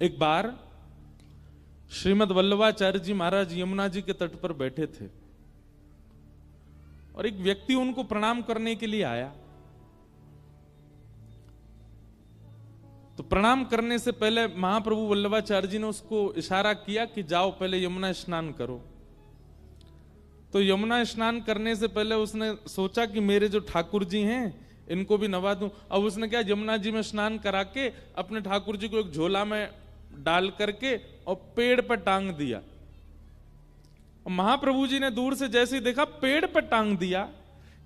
एक बार श्रीमद् वल्लभाचार्य जी महाराज यमुना जी के तट पर बैठे थे और एक व्यक्ति उनको प्रणाम करने के लिए आया। तो प्रणाम करने से पहले महाप्रभु वल्लभाचार्य जी ने उसको इशारा किया कि जाओ पहले यमुना स्नान करो। तो यमुना स्नान करने से पहले उसने सोचा कि मेरे जो ठाकुर जी हैं इनको भी नवा दूं। अब उसने क्या, यमुना जी में स्नान करा के अपने ठाकुर जी को एक झोला में डाल करके और पेड़ पर टांग दिया। और महाप्रभु जी ने दूर से जैसे ही देखा पेड़ पर टांग दिया,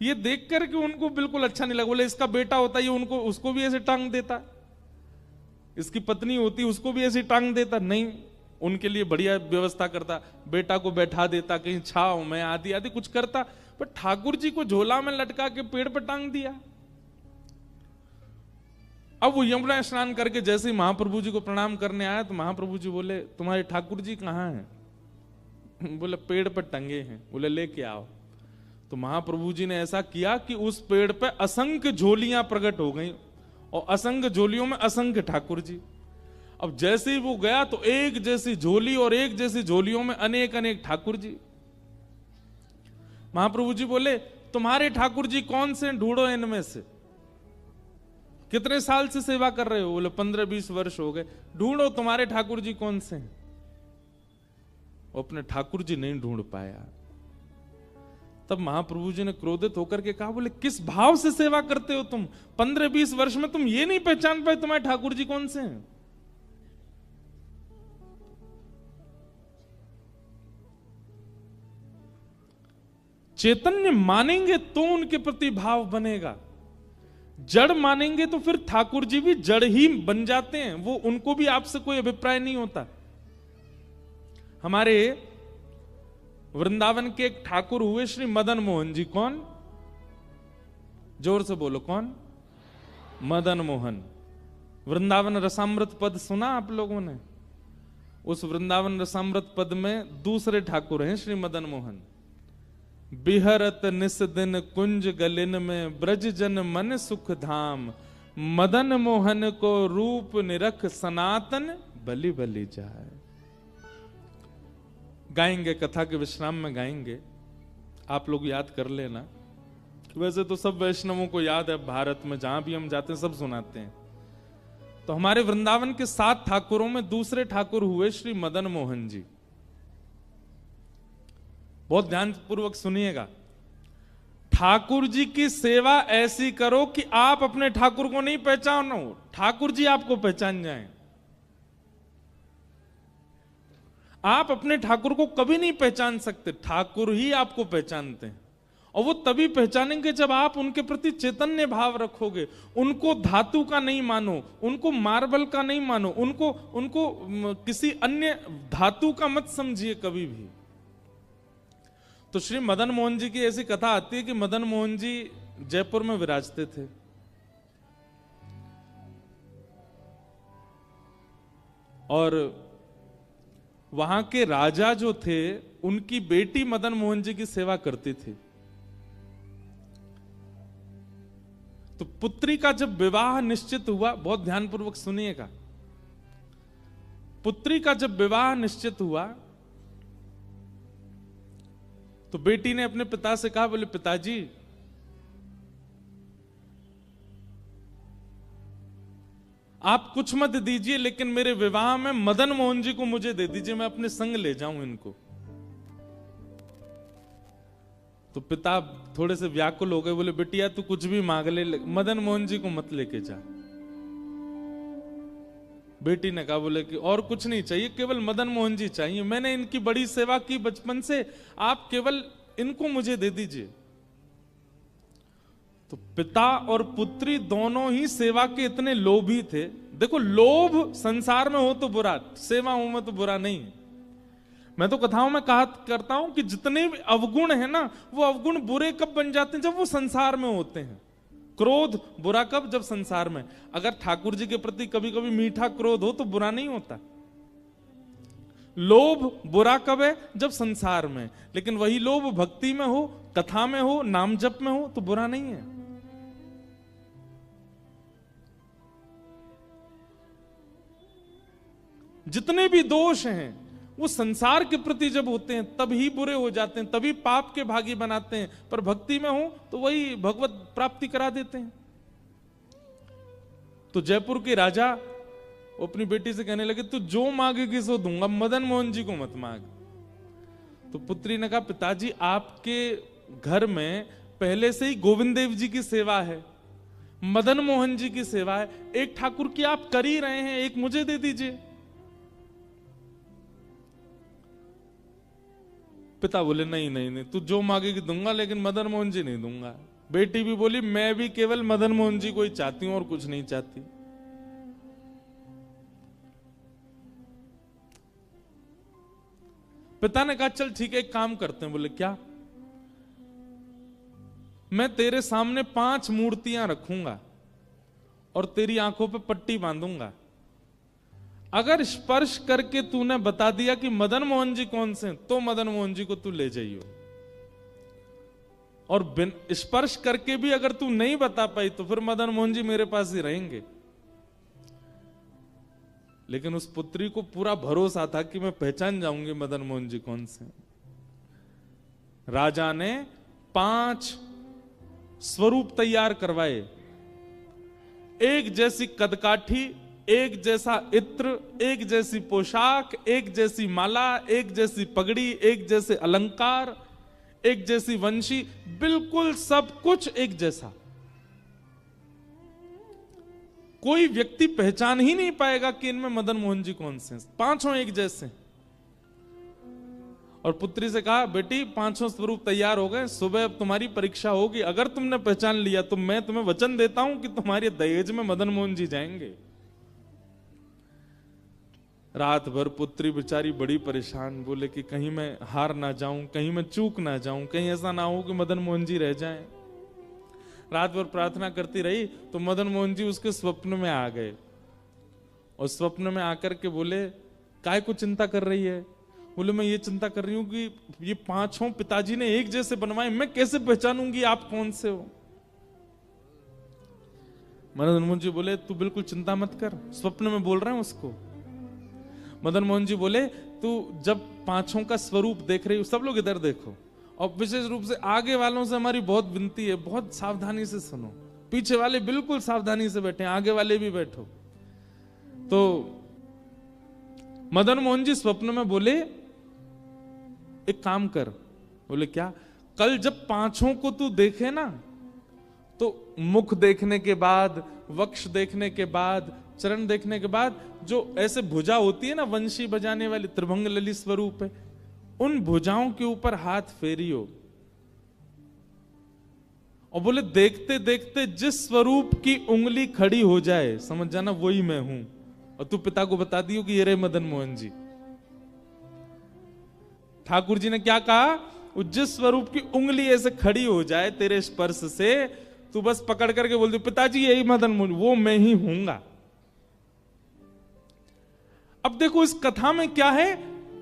ये देख करके उनको बिल्कुल अच्छा नहीं लगा। बोले इसका बेटा होता ये उनको उसको भी ऐसे टांग देता, इसकी पत्नी होती उसको भी ऐसे टांग देता। नहीं, उनके लिए बढ़िया व्यवस्था करता, बेटा को बैठा देता कहीं छाव में, आदि आदि कुछ करता। पर ठाकुर जी को झोला में लटका के पेड़ पर टांग दिया। अब वो यमुना स्नान करके जैसे ही महाप्रभु जी को प्रणाम करने आया तो महाप्रभु जी बोले तुम्हारे ठाकुर जी कहाँ हैं? बोले पेड़ पर टंगे हैं। बोले लेके आओ। तो महाप्रभु जी ने ऐसा किया कि उस पेड़ पे असंख्य झोलियां प्रकट हो गई और असंख्य झोलियों में असंख्य ठाकुर जी। अब जैसे ही वो गया तो एक जैसी झोली और एक जैसी झोलियों में अनेक अनेक ठाकुर जी। महाप्रभु जी बोले तुम्हारे ठाकुर जी कौन से, ढूंढो इनमें से। कितने साल से सेवा कर रहे हो? बोले 15-20 वर्ष हो गए। ढूंढो तुम्हारे ठाकुर जी कौन से हैं। वो अपने ठाकुर जी नहीं ढूंढ पाया। तब महाप्रभु जी ने क्रोधित होकर के कहा, बोले किस भाव से सेवा करते हो तुम? 15-20 वर्ष में तुम ये नहीं पहचान पाए तुम्हारे ठाकुर जी कौन से हैं? चैतन्य मानेंगे तो उनके प्रति भाव बनेगा। जड़ मानेंगे तो फिर ठाकुर जी भी जड़ ही बन जाते हैं। वो उनको भी आपसे कोई अभिप्राय नहीं होता। हमारे वृंदावन के एक ठाकुर हुए श्री मदन मोहन जी। कौन? जोर से बोलो, कौन? मदन मोहन। वृंदावन रसामृत पद सुना आप लोगों ने? उस वृंदावन रसामृत पद में दूसरे ठाकुर हैं श्री मदन मोहन। बिहरत निस दिन कुंज गलिन में ब्रज जन मन सुख धाम, मदन मोहन को रूप निरख सनातन बलि बलि जाए। गाएंगे, कथा के विश्राम में गाएंगे, आप लोग याद कर लेना। वैसे तो सब वैष्णवों को याद है, भारत में जहां भी हम जाते हैं सब सुनाते हैं। तो हमारे वृंदावन के 7 ठाकुरों में दूसरे ठाकुर हुए श्री मदन मोहन जी। बहुत ध्यान पूर्वक सुनिएगा। ठाकुर जी की सेवा ऐसी करो कि आप अपने ठाकुर को नहीं पहचानो, ठाकुर जी आपको पहचान जाएं। आप अपने ठाकुर को कभी नहीं पहचान सकते, ठाकुर ही आपको पहचानते हैं। और वो तभी पहचानेंगे जब आप उनके प्रति चैतन्य भाव रखोगे। उनको धातु का नहीं मानो, उनको मार्बल का नहीं मानो, उनको किसी अन्य धातु का मत समझिए कभी भी। तो श्री मदन मोहन जी की ऐसी कथा आती है कि मदन मोहन जी जयपुर में विराजते थे और वहां के राजा जो थे उनकी बेटी मदन मोहन जी की सेवा करती थी। तो पुत्री का जब विवाह निश्चित हुआ, बहुत ध्यानपूर्वक सुनिएगा, पुत्री का जब विवाह निश्चित हुआ तो बेटी ने अपने पिता से कहा, बोले पिताजी आप कुछ मत दीजिए लेकिन मेरे विवाह में मदन मोहन जी को मुझे दे दीजिए, मैं अपने संग ले जाऊं इनको। तो पिता थोड़े से व्याकुल हो गए, बोले बेटिया तू कुछ भी मांग ले, मदन मोहन जी को मत लेके जा। बेटी ने कहा, बोले कि और कुछ नहीं चाहिए, केवल मदन मोहन जी चाहिए, मैंने इनकी बड़ी सेवा की बचपन से, आप केवल इनको मुझे दे दीजिए। तो पिता और पुत्री दोनों ही सेवा के इतने लोभी थे। देखो, लोभ संसार में हो तो बुरा, सेवाओं में तो बुरा नहीं। मैं तो कथाओं में कहा करता हूं कि जितने भी अवगुण है ना, वो अवगुण बुरे कब बन जाते हैं? जब वो संसार में होते हैं। क्रोध बुरा कब? जब संसार में। अगर ठाकुर जी के प्रति कभी कभी मीठा क्रोध हो तो बुरा नहीं होता। लोभ बुरा कब है? जब संसार में। लेकिन वही लोभ भक्ति में हो, कथा में हो, नाम जप में हो तो बुरा नहीं है। जितने भी दोष हैं वो संसार के प्रति जब होते हैं तभी बुरे हो जाते हैं, तभी पाप के भागी बनाते हैं, पर भक्ति में हो तो वही भगवत प्राप्ति करा देते हैं। तो जयपुर के राजा अपनी बेटी से कहने लगे, तू जो मांगेगी सो दूंगा, मदन मोहन जी को मत मांग। तो पुत्री ने कहा, पिताजी आपके घर में पहले से ही गोविंद देव जी की सेवा है, मदन मोहन जी की सेवा है, एक ठाकुर की आप कर ही रहे हैं, एक मुझे दे दीजिए। पिता बोले, नहीं नहीं नहीं, तू जो मांगेगी दूंगा, लेकिन मदन मोहन जी नहीं दूंगा। बेटी भी बोली, मैं भी केवल मदन मोहन जी को ही चाहती हूं और कुछ नहीं चाहती। पिता ने कहा, चल ठीक है, एक काम करते हैं। बोले, क्या? मैं तेरे सामने 5 मूर्तियां रखूंगा और तेरी आंखों पे पट्टी बांधूंगा। अगर स्पर्श करके तूने बता दिया कि मदन मोहन जी कौन से, तो मदन मोहन जी को तू ले जाइयो, और स्पर्श करके भी अगर तू नहीं बता पाई तो फिर मदन मोहन जी मेरे पास ही रहेंगे। लेकिन उस पुत्री को पूरा भरोसा था कि मैं पहचान जाऊंगी मदन मोहन जी कौन से। राजा ने 5 स्वरूप तैयार करवाए, एक जैसी कदकाठी, एक जैसा इत्र, एक जैसी पोशाक, एक जैसी माला, एक जैसी पगड़ी, एक जैसे अलंकार, एक जैसी वंशी, बिल्कुल सब कुछ एक जैसा। कोई व्यक्ति पहचान ही नहीं पाएगा कि इनमें मदन मोहन जी कौन से हैं, 5 एक जैसे। और पुत्री से कहा, बेटी 5 स्वरूप तैयार हो गए, सुबह अब तुम्हारी परीक्षा होगी, अगर तुमने पहचान लिया तो मैं तुम्हें वचन देता हूं कि तुम्हारे दहेज में मदन मोहन जी जाएंगे। रात भर पुत्री बेचारी बड़ी परेशान, बोले कि कहीं मैं हार ना जाऊं, कहीं मैं चूक ना जाऊं, कहीं ऐसा ना हो कि मदन मोहन जी रह जाएं। रात भर प्रार्थना करती रही तो मदन मोहन जी उसके स्वप्न में आ गए, और स्वप्न में आकर के बोले, काय को चिंता कर रही है? बोले, मैं ये चिंता कर रही हूं कि ये 5 पिताजी ने एक जैसे बनवाए, मैं कैसे पहचानूंगी आप कौन से हो? मदन मोहन जी बोले, तू बिल्कुल चिंता मत कर, स्वप्न में बोल रहे हैं उसको। मदन मोहन जी बोले, तू जब 5 का स्वरूप देख रही हो, सब लोग इधर देखो, और विशेष रूप से आगे वालों से हमारी बहुत विनती है, बहुत सावधानी से सुनो, पीछे वाले बिल्कुल सावधानी से बैठे, आगे वाले भी बैठो। तो मदन मोहन जी स्वप्न में बोले, एक काम कर। बोले, क्या? कल जब 5 को तू देखे ना, तो मुख देखने के बाद, वक्ष देखने के बाद, चरण देखने के बाद, जो ऐसे भुजा होती है ना वंशी बजाने वाली, त्रिभंग ललित स्वरूप है, उन भुजाओं के ऊपर हाथ फेरियो। और बोले, देखते देखते जिस स्वरूप की उंगली खड़ी हो जाए, समझ जाना वही मैं हूं, और तू पिता को बता दियो कि ये रहे मदन मोहन जी। ठाकुर जी ने क्या कहा? जिस स्वरूप की उंगली ऐसे खड़ी हो जाए तेरे स्पर्श से, तू बस पकड़ करके बोल दो, पिताजी यही मदन मोहन, वो मैं ही हूंगा। अब देखो इस कथा में क्या है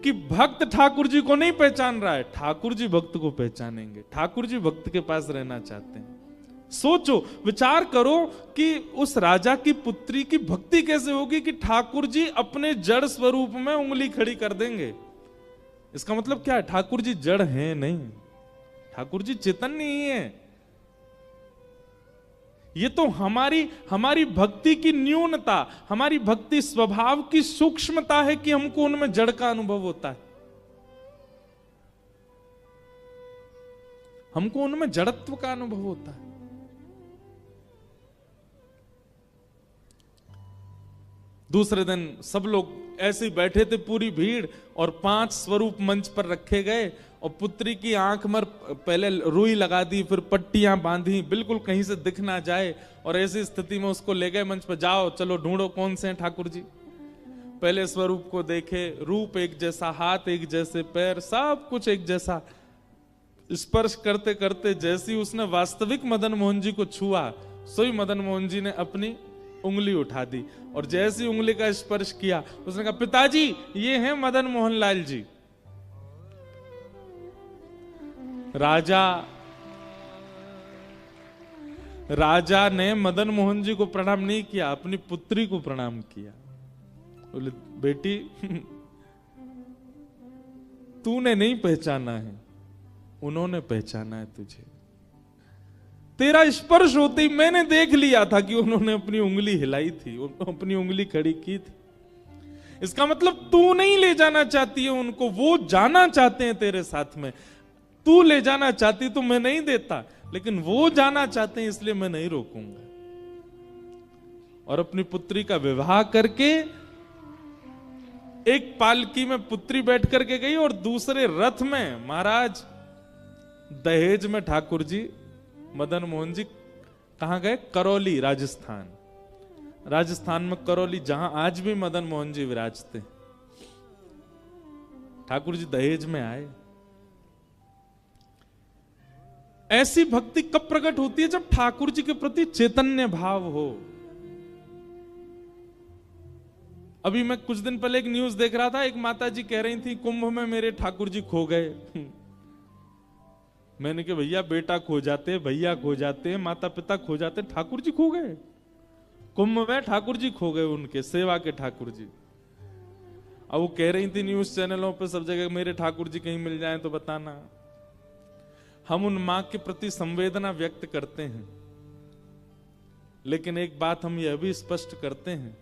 कि भक्त ठाकुर जी को नहीं पहचान रहा है, ठाकुर जी भक्त को पहचानेंगे, ठाकुर जी भक्त के पास रहना चाहते हैं। सोचो, विचार करो कि उस राजा की पुत्री की भक्ति कैसे होगी कि ठाकुर जी अपने जड़ स्वरूप में उंगली खड़ी कर देंगे। इसका मतलब क्या है? ठाकुर जी जड़ हैं नहीं, ठाकुर जी चेतन नहीं है। ये तो हमारी भक्ति की न्यूनता, हमारी भक्ति स्वभाव की सूक्ष्मता है कि हमको उनमें जड़ का अनुभव होता है, हमको उनमें जड़त्व का अनुभव होता है। दूसरे दिन सब लोग ऐसे ही बैठे थे, पूरी भीड़, और 5 स्वरूप मंच पर रखे गए, और पुत्री की आंख में पहले रुई लगा दी, फिर पट्टियां बांधी, बिल्कुल कहीं से दिख ना जाए, और ऐसी स्थिति में उसको ले गए मंच पर, जाओ चलो ढूंढो कौन से हैं ठाकुर जी। पहले स्वरूप को देखे, रूप एक जैसा, हाथ एक जैसे, पैर सब कुछ एक जैसा। स्पर्श करते करते जैसी उसने वास्तविक मदन मोहन जी को छुआ, सोई मदन मोहन जी ने अपनी उंगली उठा दी, और जैसी उंगली का स्पर्श किया उसने कहा, पिताजी ये हैं मदन मोहन लाल जी। राजा ने मदन मोहन जी को प्रणाम नहीं किया, अपनी पुत्री को प्रणाम किया। बोले बेटी तूने नहीं पहचाना है, उन्होंने पहचाना है तुझे। तेरा स्पर्श होते ही मैंने देख लिया था कि उन्होंने अपनी उंगली हिलाई थी, अपनी उंगली खड़ी की थी। इसका मतलब तू नहीं ले जाना चाहती है उनको, वो जाना चाहते हैं तेरे साथ में। तू ले जाना चाहती तो मैं नहीं देता, लेकिन वो जाना चाहते हैं इसलिए मैं नहीं रोकूंगा। और अपनी पुत्री का विवाह करके एक पालकी में पुत्री बैठ करके गई और दूसरे रथ में महाराज दहेज में ठाकुर जी मदन मोहन जी कहां गए? करौली, राजस्थान। राजस्थान में करौली, जहां आज भी मदन मोहन जी विराजते। ठाकुर जी दहेज में आए। ऐसी भक्ति कब प्रकट होती है? जब ठाकुर जी के प्रति चैतन्य भाव हो। अभी मैं कुछ दिन पहले एक न्यूज देख रहा था, एक माता जी कह रही थी कुंभ में मेरे ठाकुर जी खो गए। मैंने कहा भैया बेटा खो जाते, भैया खो जाते, माता पिता खो जाते, ठाकुर जी खो गए कुंभ में? ठाकुर जी खो गए, उनके सेवा के ठाकुर जी। अब वो कह रही थी न्यूज चैनलों पे सब जगह मेरे ठाकुर जी कहीं मिल जाएं तो बताना। हम उन मां के प्रति संवेदना व्यक्त करते हैं, लेकिन एक बात हम यह भी स्पष्ट करते हैं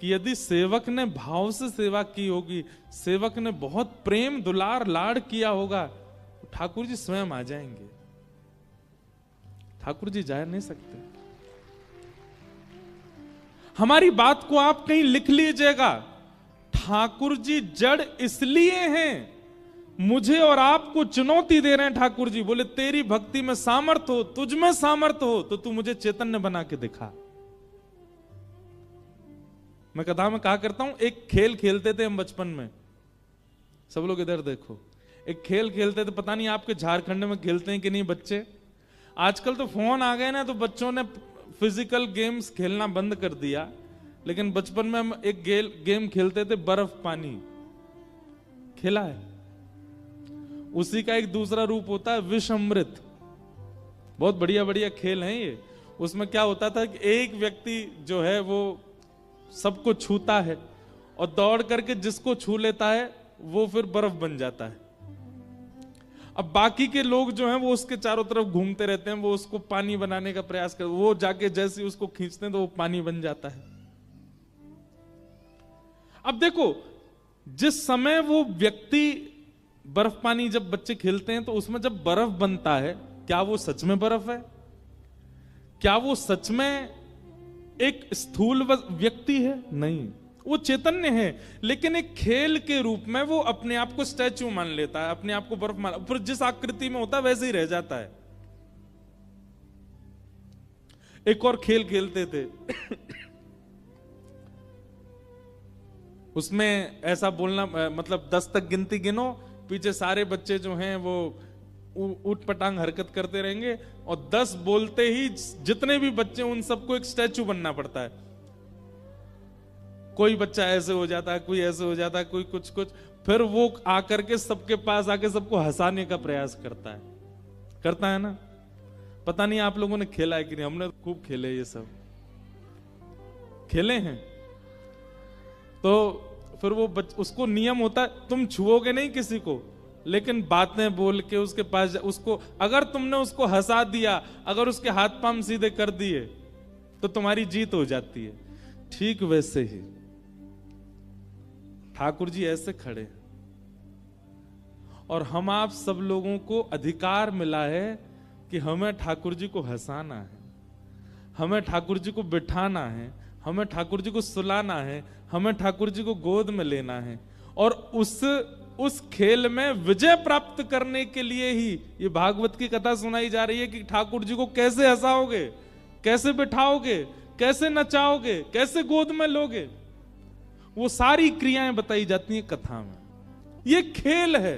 कि यदि सेवक ने भाव से सेवा की होगी, सेवक ने बहुत प्रेम दुलार लाड़ किया होगा, तो ठाकुर जी स्वयं आ जाएंगे। ठाकुर जी जा नहीं सकते। हमारी बात को आप कहीं लिख लीजिएगा। ठाकुर जी जड़ इसलिए हैं, मुझे और आपको चुनौती दे रहे हैं। ठाकुर जी बोले तेरी भक्ति में सामर्थ हो, तुझ में सामर्थ हो तो तू मुझे चैतन्य बना के दिखा। मैं कथा में कहा करता हूं, एक खेल खेलते थे हम बचपन में। सब लोग इधर देखो, एक खेल खेलते थे, पता नहीं आपके झारखंड में खेलते हैं कि नहीं बच्चे। आजकल तो फोन आ गए ना, तो बच्चों ने फिजिकल गेम्स खेलना बंद कर दिया, लेकिन बचपन में हम एक गेम खेलते थे, बर्फ पानी। खेला है? उसी का एक दूसरा रूप होता है विष अमृत। बहुत बढ़िया बढ़िया खेल हैं ये। उसमें क्या होता था कि एक व्यक्ति जो है वो सबको छूता है और दौड़ करके जिसको छू लेता है वो फिर बर्फ बन जाता है। अब बाकी के लोग जो हैं वो उसके चारों तरफ घूमते रहते हैं, वो उसको पानी बनाने का प्रयास करते, वो जाके जैसे उसको खींचते हैं तो वो पानी बन जाता है। अब देखो, जिस समय वो व्यक्ति बर्फ पानी जब बच्चे खेलते हैं तो उसमें जब बर्फ बनता है, क्या वो सच में बर्फ है? क्या वो सच में एक स्थूल व्यक्ति है? नहीं, वो चैतन्य है, लेकिन एक खेल के रूप में वो अपने आप को स्टैच्यू मान लेता है, अपने आप को बर्फ मान, फिर जिस आकृति में होता है वैसे ही रह जाता है। एक और खेल खेलते थे उसमें ऐसा बोलना, मतलब 10 तक गिनती गिनो, पीछे सारे बच्चे जो हैं वो ऊट पटांग हरकत करते रहेंगे और 10 बोलते ही जितने भी बच्चे उन सबको एक स्टैचू बनना पड़ता है। कोई बच्चा ऐसे हो जाता है, कोई ऐसे हो जाता है, कोई कुछ कुछ, फिर वो आकर के सबके पास आके सबको हंसाने का प्रयास करता है ना। पता नहीं आप लोगों ने खेला है कि नहीं, हमने खूब खेले, ये सब खेले हैं। तो फिर वो उसको नियम होता है, तुम छुओगे नहीं किसी को, लेकिन बातें बोल के उसके पास उसको, अगर तुमने उसको हंसा दिया, अगर उसके हाथ पांव सीधे कर दिए तो तुम्हारी जीत हो जाती है। ठीक वैसे ही ठाकुर जी ऐसे खड़े और हम आप सब लोगों को अधिकार मिला है कि हमें ठाकुर जी को हंसाना है, हमें ठाकुर जी को बिठाना है, हमें ठाकुर जी को सुलाना है, हमें ठाकुर जी को गोद में लेना है। और उस खेल में विजय प्राप्त करने के लिए ही ये भागवत की कथा सुनाई जा रही है कि ठाकुर जी को कैसे हंसाओगे, कैसे बिठाओगे, कैसे नचाओगे, कैसे गोद में लोगे, वो सारी क्रियाएं बताई जाती हैं कथा में। ये खेल है।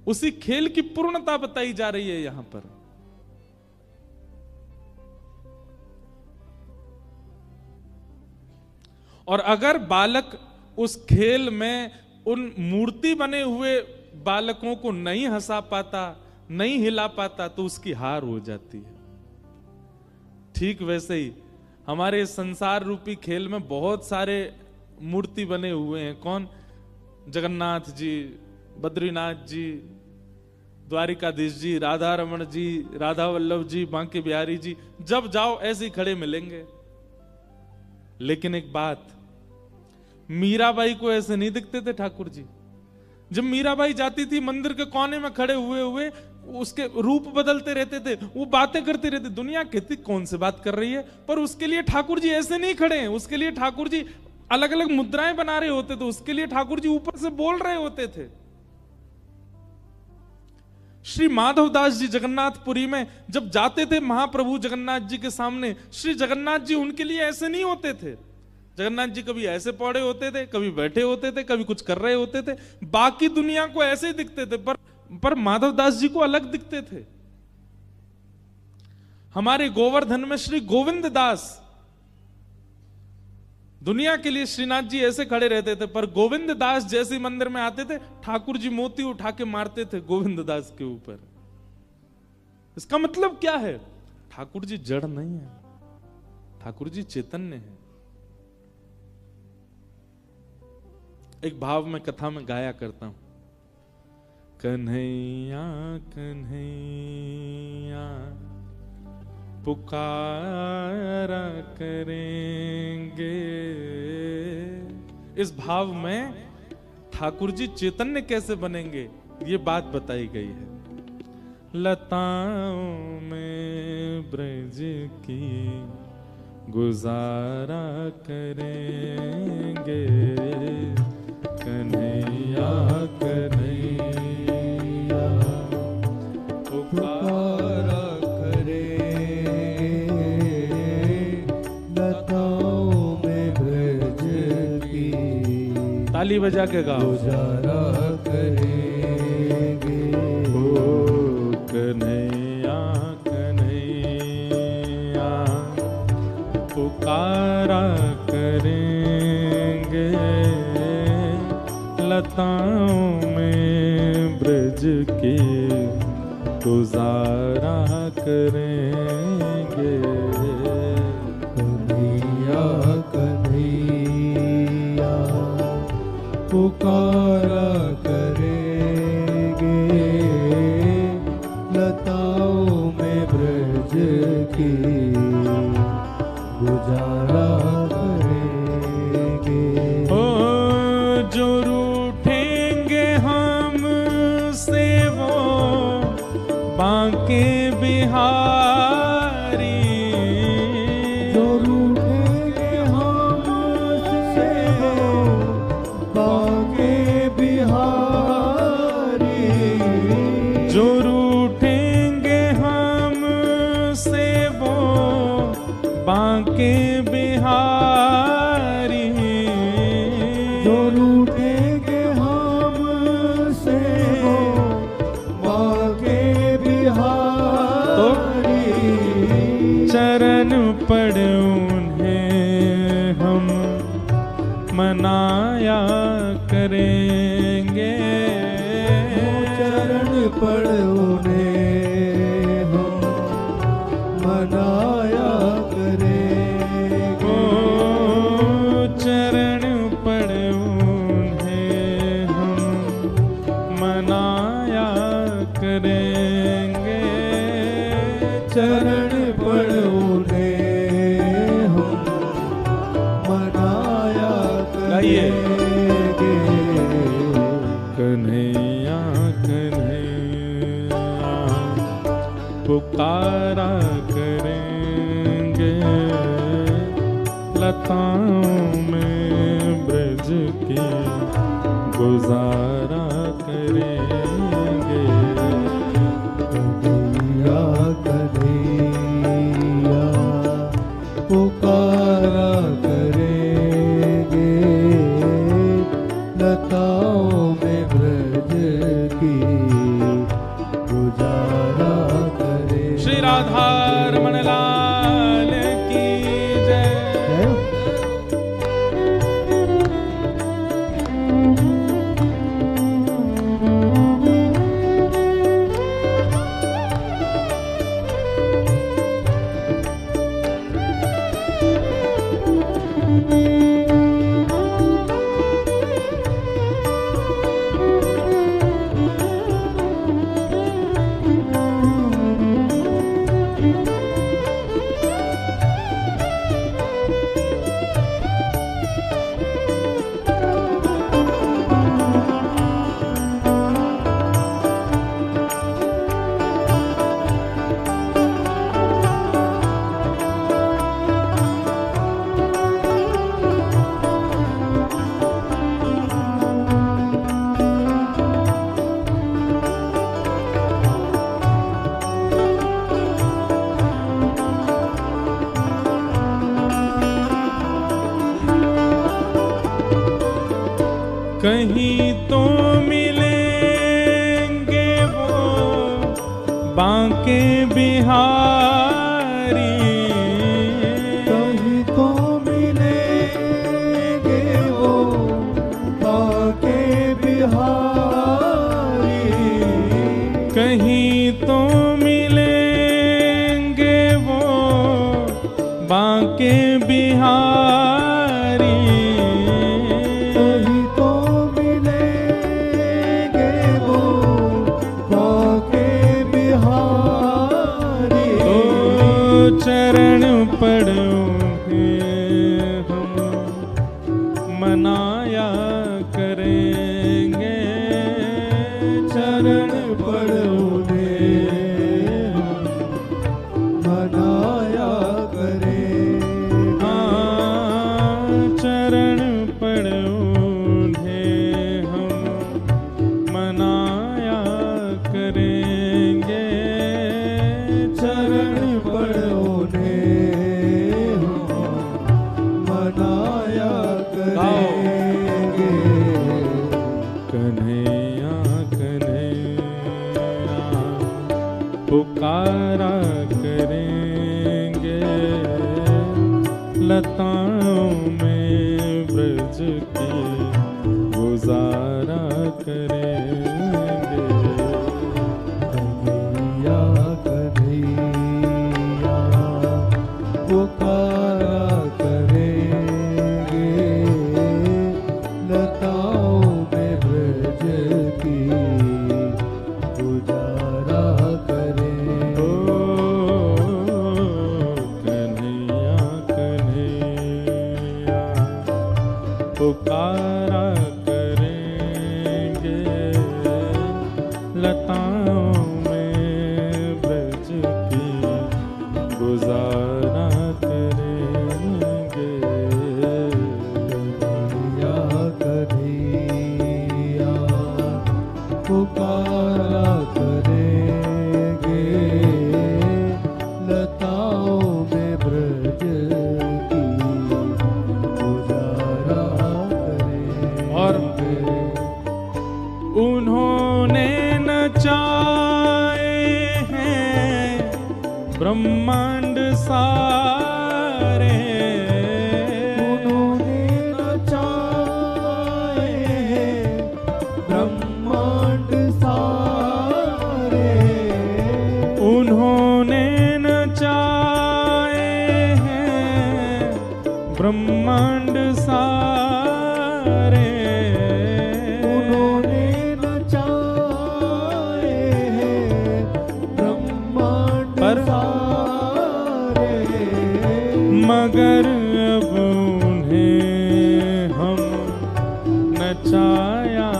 उसी खेल की पूर्णता बताई जा रही है यहां पर। और अगर बालक उस खेल में उन मूर्ति बने हुए बालकों को नहीं हंसा पाता, नहीं हिला पाता, तो उसकी हार हो जाती है। ठीक वैसे ही हमारे संसार रूपी खेल में बहुत सारे मूर्ति बने हुए हैं। कौन? जगन्नाथ जी, बद्रीनाथ जी, द्वारिकाधीश जी, राधा रमण जी, राधा वल्लभ जी, बांके बिहारी जी, जब जाओ ऐसे ही खड़े मिलेंगे। लेकिन एक बात, मीराबाई को ऐसे नहीं दिखते थे ठाकुर जी। जब मीराबाई जाती थी मंदिर के कोने में खड़े हुए हुए, उसके रूप बदलते रहते थे, वो बातें करते रहते, दुनिया कहती कौन से बात कर रही है, पर उसके लिए ठाकुर जी ऐसे नहीं खड़े हैं। उसके लिए ठाकुर जी अलग अलग मुद्राएं बना रहे होते थे, उसके लिए ठाकुर जी ऊपर से बोल रहे होते थे। श्री माधवदास जी जगन्नाथपुरी में जब जाते थे महाप्रभु जगन्नाथ जी के सामने, श्री जगन्नाथ जी उनके लिए ऐसे नहीं होते थे। जगन्नाथ जी कभी ऐसे पौड़े होते थे, कभी बैठे होते थे, कभी कुछ कर रहे होते थे, बाकी दुनिया को ऐसे ही दिखते थे, पर माधवदास जी को अलग दिखते थे। हमारे गोवर्धन में श्री गोविंद दास, दुनिया के लिए श्रीनाथ जी ऐसे खड़े रहते थे, पर गोविंद दास जैसे मंदिर में आते थे, ठाकुर जी मोती उठा के मारते थे गोविंद दास के ऊपर। इसका मतलब क्या है? ठाकुर जी जड़ नहीं है, ठाकुर जी चैतन्य है। एक भाव में कथा में गाया करता हूं, कन्हैया कन्हैया पुकारा करेंगे। इस भाव में ठाकुर जी चैतन्य कैसे बनेंगे, ये बात बताई गई है। लताओं में ब्रज की गुजारा करेंगे, कन्हैया कन्हैया पुकारा ताली बजा के गाओ, गुजारा करेंगे। ओ कन्हैया कन्हैया पुकारा करेंगे, लताओं में ब्रज की गुजारा करेंगे। कन्हैया कन्हैया पुकारा करेंगे, लताओं में ब्रज की गुजारा करेंगे। ओ जो रूठेंगे हम से वो बांके बिहारी, जो रूठेंगे हम से बांके बिहारी, जो रूठेंगे हम से वो बांके बिहारी, जो रूठेंगे हम से वो बांके बिहारी, चरण पड़ उन्हें हम मनाया करेंगे, चरण पड़ उन्हें हम मनाया करेंगे। ओ चरण पड़ उन्हें हम मनाया करेंगे, चरण पड़ उन्हें हम मनाया करेंगे। कन्हैया कन्हैया पुकारा करेंगे, लताओं में ब्रज की गुजारा करेंगे। कन्हैया कन्हैया पुकारा करेंगे, लताओं में ब्रज की गुजारा करेंगे। श्री राधा रमण लाल की जय। कहीं तो मिलेंगे वो बांके बिहारी, कहीं तो मिलेंगे वो बांके बिहारी, कहीं तो मिलेंगे वो बांके बिहारी, कहीं तो मिलेंगे वो बांके बिहारी। तो चरण पड़ोगे हम मनाया करेंगे, चरण पड़ोगे हम मनाया करेंगे। हाँ, चरण पड़ोगे हम मनाया करेंगे, चरण पड़ोगे हम मनाया करेंगे। कन्हैया कन्हैया पुकारा करेंगे, लताओं में ब्रज की गुजारा करेंगे। कन्हैया कन्हैया पुकारा करेंगे, लताओं में ब्रज की गुजारा करेंगे। कन्हैया कन्हैया पुकारा करेंगे, लताओं में ब्रज की गुजारा करेंगे। कन्हैया कन्हैया पुकारा करेंगे, लताओं में ब्रज की गुजारा करेंगे। और उन्होंने नचाए हैं ब्रह्मांड सारे, उन्होंने नचाए हैं ब्रह्मांड सारे, उन्होंने नचाए हैं ब्रह्मांड सारे, उन्होंने नचाए हैं ब्रह्मांड पर सारे, मगर अब उन्हें हम नचाया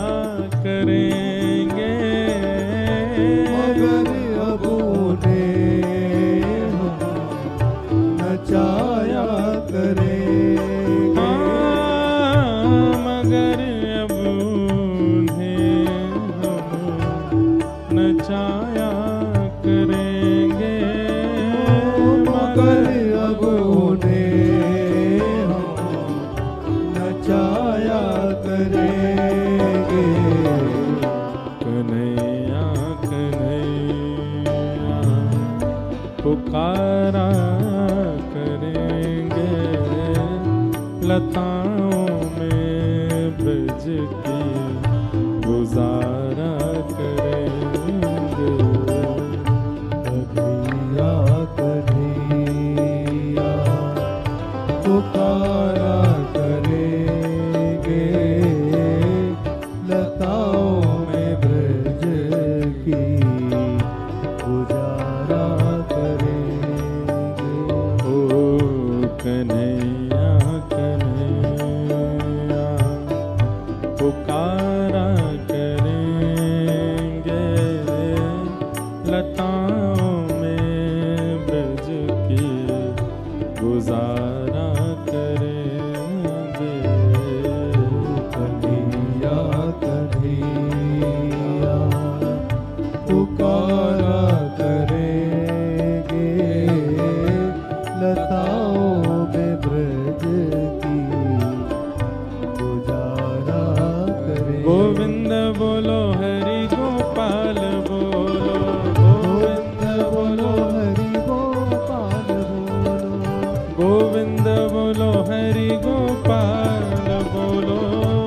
करेंगे, मगर अब उन्हें हम नचाया करेंगे। हाँ, मगर अब उन्हें हम नचाया करेंगे, मगर अब उन्हें हम नचाया करेंगे। कन्हैया कन्हैया पुकारा करेंगे, लताओं में ब्रज की गुजारा करेंगे। कन्हैया कन्हैया पुकारा पुकारा करेंगे लताओं में ब्रज की गुजारा करेंगे। ओ कन्हैया कन्हैया पुकारा करेंगे लताओं में ब्रज की गुजारा करेंगे। कन्हैया कन्हैया पुकारा करेंगे लताओं में ब्रज की गुजारा करेंगे। गोविंद बोलो हरि गोपाल बोलो, गोविंद बोलो हरि गोपाल बोलो, गोविंद बोलो हरि गोपाल बोलो,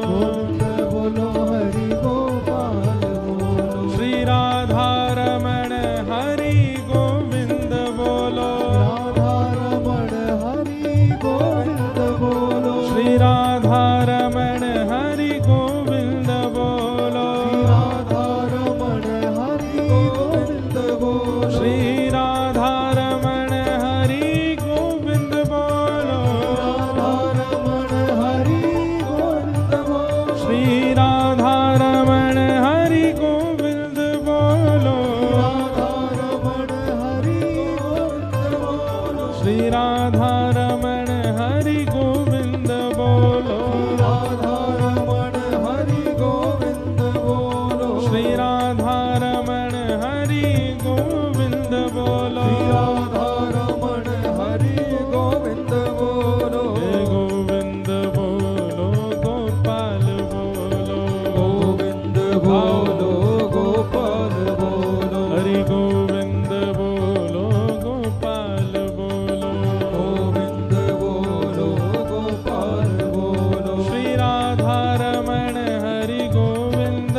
गोविंद बोलो हरि गोपाल बोलो। श्री राधा रमण हरि गोविंद बोलो, राधा रमण हरि गोविंद बोलो, श्री राधा रमण हरि गोविंद बोलो, राधा रमण हरि गोविंद बोलो, श्री राधा रमण हरि गोविंद बोलो, राधा रमण हरि गोविंद बोलो, श्री राधा रमण हरि गोविंद बोलो, राधा रमण हरि गोविंद बोलो, श्री राधा रमण हरि गोविंद बोलो, राधा रमण हरि गोविंद बोलो, श्री राधा रमण हरि गोविंद बोलो, राधा रमण हरि गोविंद बोलो। हे गोविंद बोलो गोपाल बोलो, गोविंद बोलो गोपाल बोलो, हरि गोविंद बोलो गोपाल बोलो, गोविंद बोलो गोपाल बोलो, श्री राधा रमण हरि गोविंद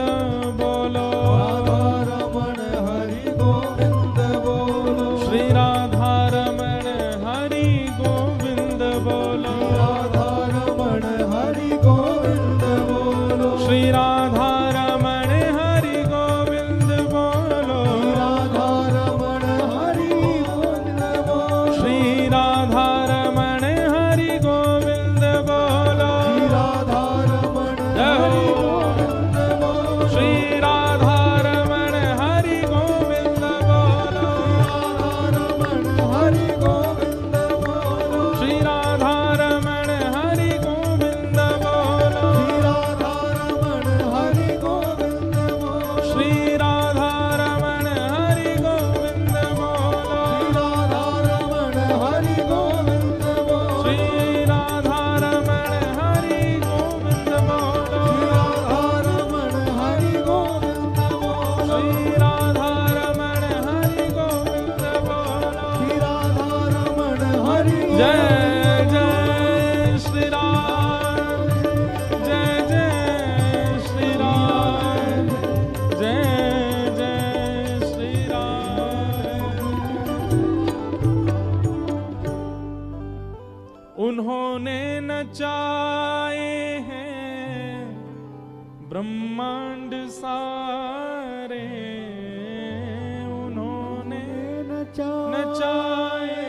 बोलो, राधा रमण हरि गोविंद बोलो, श्री राधा रमण हरि गोविंद बोलो, राधा रमण हरि गोविंद बोलो, श्री राधा रमण हरि गोविंद बोलो, राधा रमण हरि गोविंद बोलो, श्री राधा रमण हरि गोविंद बोलो, राधा रमण हरि गोविंद बोलो, श्री राधा रमण हरि गोविंद बोलो, राधा रमण हरि गोविंद बोलो, श्री राधा रमण हरि गोविंद बोलो, राधा रमण हरि गोविंद बोलो, श्री राधा रमण हरि गोविंद बोलो, राधा रमण हरि गोविंद बोलो, श्री राधा रमण हरि गोविंद बोलो, राधा रमण हरि गोविंद बोलो, श्री राधा रमण हरि गोविंद बोलो। राधा रमण हरि जय जय श्री राम, जय जय श्री राम, जय जय श्री राम। उन्होंने नचाए हैं ब्रह्मांड सारे, उन्होंने नचाए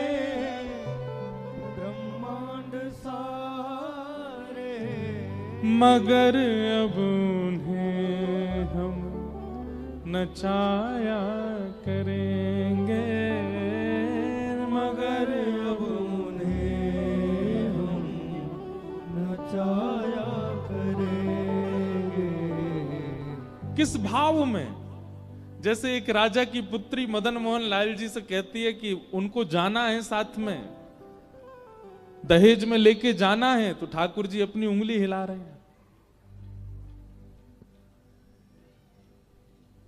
ब्रह्मांड सारे, मगर अब उन्हें हम नचाया करेंगे, मगर अब उन्हें हम नचाया करेंगे। किस भाव में? जैसे एक राजा की पुत्री मदन मोहन लाल जी से कहती है कि उनको जाना है साथ में, दहेज में लेके जाना है, तो ठाकुर जी अपनी उंगली हिला रहे हैं।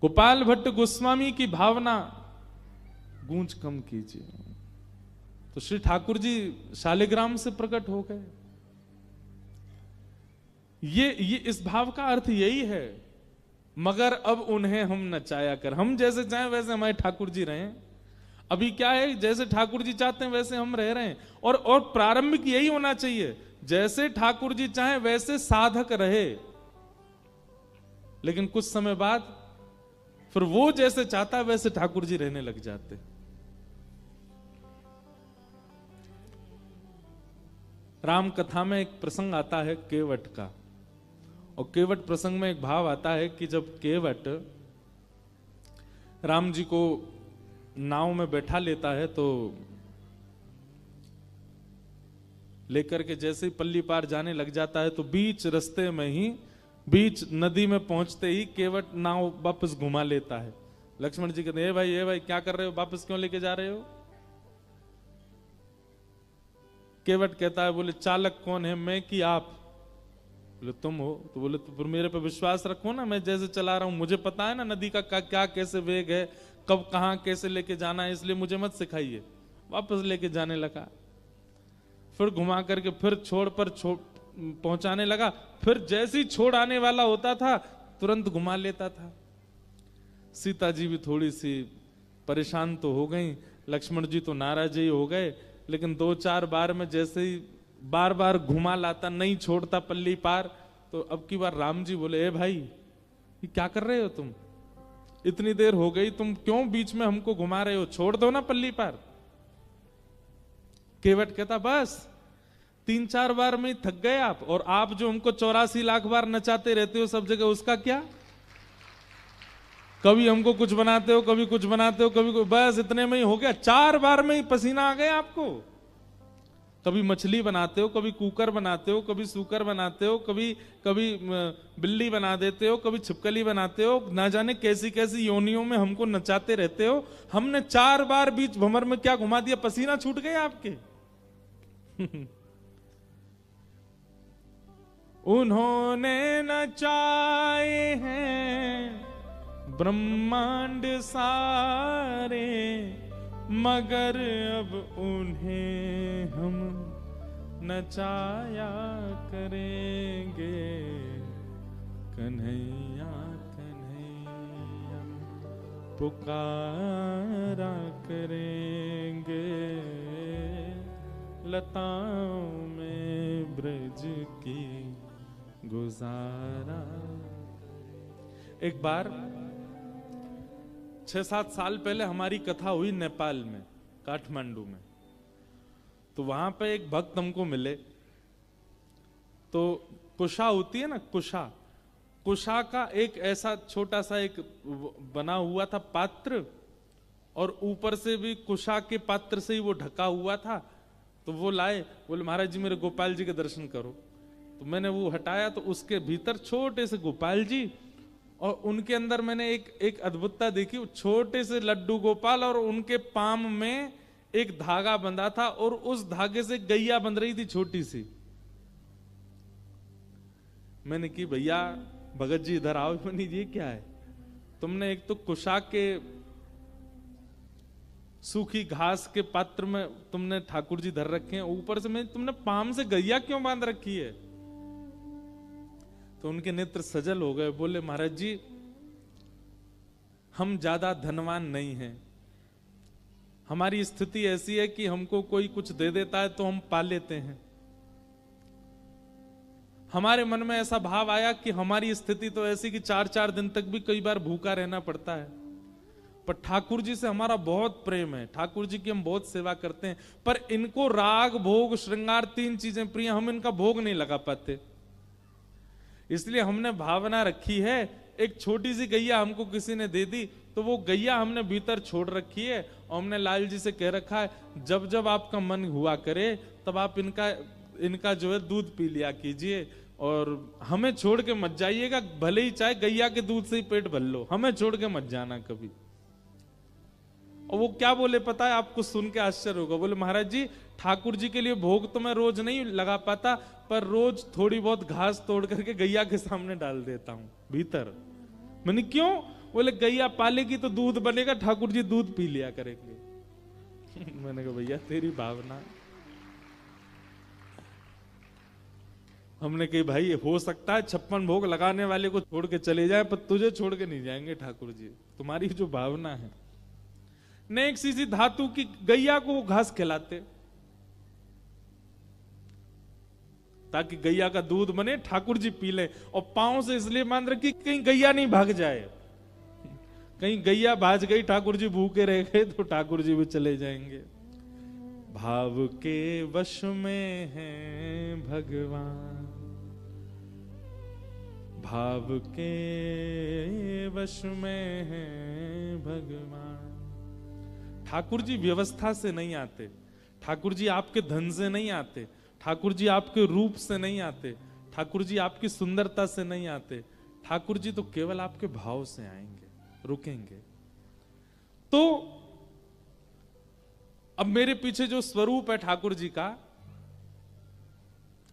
गोपाल भट्ट गोस्वामी की भावना गूंज कम कीजिए, तो श्री ठाकुर जी शालिग्राम से प्रकट हो गए। ये इस भाव का अर्थ यही है, मगर अब उन्हें हम नचाया कर, हम जैसे चाहें वैसे हमारे ठाकुर जी रहे, अभी क्या है, जैसे ठाकुर जी चाहते हैं वैसे हम रह रहे हैं। और प्रारंभिक यही होना चाहिए, जैसे ठाकुर जी चाहें वैसे साधक रहे। लेकिन कुछ समय बाद फिर वो जैसे चाहता है वैसे ठाकुर जी रहने लग जाते। राम कथा में एक प्रसंग आता है केवट का, और केवट प्रसंग में एक भाव आता है कि जब केवट राम जी को नाव में बैठा लेता है तो लेकर के जैसे ही पल्ली पार जाने लग जाता है, तो बीच रास्ते में ही, बीच नदी में पहुंचते ही केवट नाव वापस घुमा लेता है। लक्ष्मण जी कहते हैं, ए भाई क्या कर रहे हो, वापस क्यों लेके जा रहे हो? केवट कहता है, बोले चालक कौन है, मैं कि आप? बोले तुम हो। तो बोले तो फिर मेरे पे विश्वास रखो ना, मैं जैसे चला रहा हूं मुझे पता है ना नदी का क्या कैसे वेग है, कब कहां कैसे लेके जाना है, इसलिए मुझे मत सिखाइए। वापस लेके जाने लगा, फिर घुमा करके फिर छोड़ पहुंचाने लगा। फिर जैसे ही छोड़ आने वाला होता था तुरंत घुमा लेता था। सीता जी भी थोड़ी सी परेशान तो हो गई, लक्ष्मण जी तो नाराज ही हो गए, लेकिन 2-4 बार में जैसे ही बार बार घुमा लाता, नहीं छोड़ता पल्ली पार, तो अब की बार राम जी बोले, ए भाई ये क्या कर रहे हो तुम, इतनी देर हो गई, तुम क्यों बीच में हमको घुमा रहे हो, छोड़ दो ना पल्ली पार। केवट कहता, बस 3-4 बार में थक गए आप, और आप जो हमको 84 लाख बार नचाते रहते हो सब जगह, उसका क्या? कभी हमको कुछ बनाते हो, कभी कुछ बनाते हो, कभी बस इतने में ही हो गया, 4 बार में ही पसीना आ गया आपको। कभी मछली बनाते हो, कभी कुकर बनाते हो, कभी सूकर बनाते हो, कभी बिल्ली बना देते हो, कभी छिपकली बनाते हो, ना जाने कैसी कैसी योनियों में हमको नचाते रहते हो। हमने 4 बार बीच भंवर में क्या घुमा दिया, पसीना छूट गए आपके। उन्होंने नचाए हैं ब्रह्मांड सारे, मगर अब उन्हें हम नचाया करेंगे, कन्हैया कन्हैया पुकारा करेंगे, लताओं में ब्रज की गुजारा। एक बार 6-7 साल पहले हमारी कथा हुई नेपाल में, काठमांडू में। तो वहां पे एक भक्त हमको मिले, तो कुशा होती है ना, कुशा का एक ऐसा छोटा सा एक बना हुआ था पात्र, और ऊपर से भी कुशा के पात्र से ही वो ढका हुआ था। तो वो लाए, बोले महाराज जी मेरे गोपाल जी के दर्शन करो। तो मैंने वो हटाया, तो उसके भीतर छोटे से गोपाल जी, और उनके अंदर मैंने एक अद्भुतता देखी, छोटे से लड्डू गोपाल, और उनके पाम में एक धागा बंधा था, और उस धागे से गैया बंध रही थी छोटी सी। मैंने की भैया भगत जी इधर आओ, मैंने ये क्या है, तुमने एक तो कुशा के सूखी घास के पात्र में तुमने ठाकुर जी धर रखे हैं, ऊपर से मैं तुमने पाम से गैया क्यों बांध रखी है? तो उनके नेत्र सजल हो गए, बोले महाराज जी हम ज्यादा धनवान नहीं हैं, हमारी स्थिति ऐसी है कि हमको कोई कुछ दे देता है तो हम पा लेते हैं। हमारे मन में ऐसा भाव आया कि हमारी स्थिति तो ऐसी कि 4-4 दिन तक भी कई बार भूखा रहना पड़ता है, पर ठाकुर जी से हमारा बहुत प्रेम है, ठाकुर जी की हम बहुत सेवा करते हैं, पर इनको राग भोग श्रृंगार 3 चीजें प्रिय, हम इनका भोग नहीं लगा पाते। इसलिए हमने भावना रखी है, एक छोटी सी गैया हमको किसी ने दे दी, तो वो गैया हमने भीतर छोड़ रखी है, और हमने लाल जी से कह रखा है जब जब आपका मन हुआ करे तब आप इनका जो है दूध पी लिया कीजिए, और हमें छोड़ के मत जाइएगा, भले ही चाहे गैया के दूध से ही पेट भर लो, हमें छोड़ के मत जाना कभी। और वो क्या बोले पता है आपको, सुन के आश्चर्य होगा, बोले महाराज जी ठाकुर जी के लिए भोग तो मैं रोज नहीं लगा पाता, पर रोज थोड़ी बहुत घास तोड़ करके गैया के सामने डाल देता हूं भीतर। मैंने क्यों? बोले गैया पालेगी तो दूध बनेगा, ठाकुर जी दूध पी लिया करेंगे। मैंने कहा भैया तेरी भावना। हमने कही भाई हो सकता है 56 भोग लगाने वाले को छोड़ के चले जाए, पर तुझे छोड़ के नहीं जाएंगे ठाकुर जी, तुम्हारी जो भावना है। न एक सीसी धातु की गैया को वो घास खिलाते ताकि गैया का दूध बने, ठाकुर जी पी ले। और पांव से इसलिए बांध रखी कहीं गैया नहीं भाग जाए, कहीं गैया भाज गई, ठाकुर जी भूखे रह गए तो ठाकुर जी भी चले जाएंगे। भाव के वश में हैं भगवान, भाव के वश में हैं भगवान। ठाकुर जी व्यवस्था से नहीं आते, ठाकुर जी आपके धन से नहीं आते, ठाकुर जी आपके रूप से नहीं आते, ठाकुर जी आपकी सुंदरता से नहीं आते। ठाकुर जी तो केवल आपके भाव से आएंगे, रुकेंगे। तो अब मेरे पीछे जो स्वरूप है ठाकुर जी का,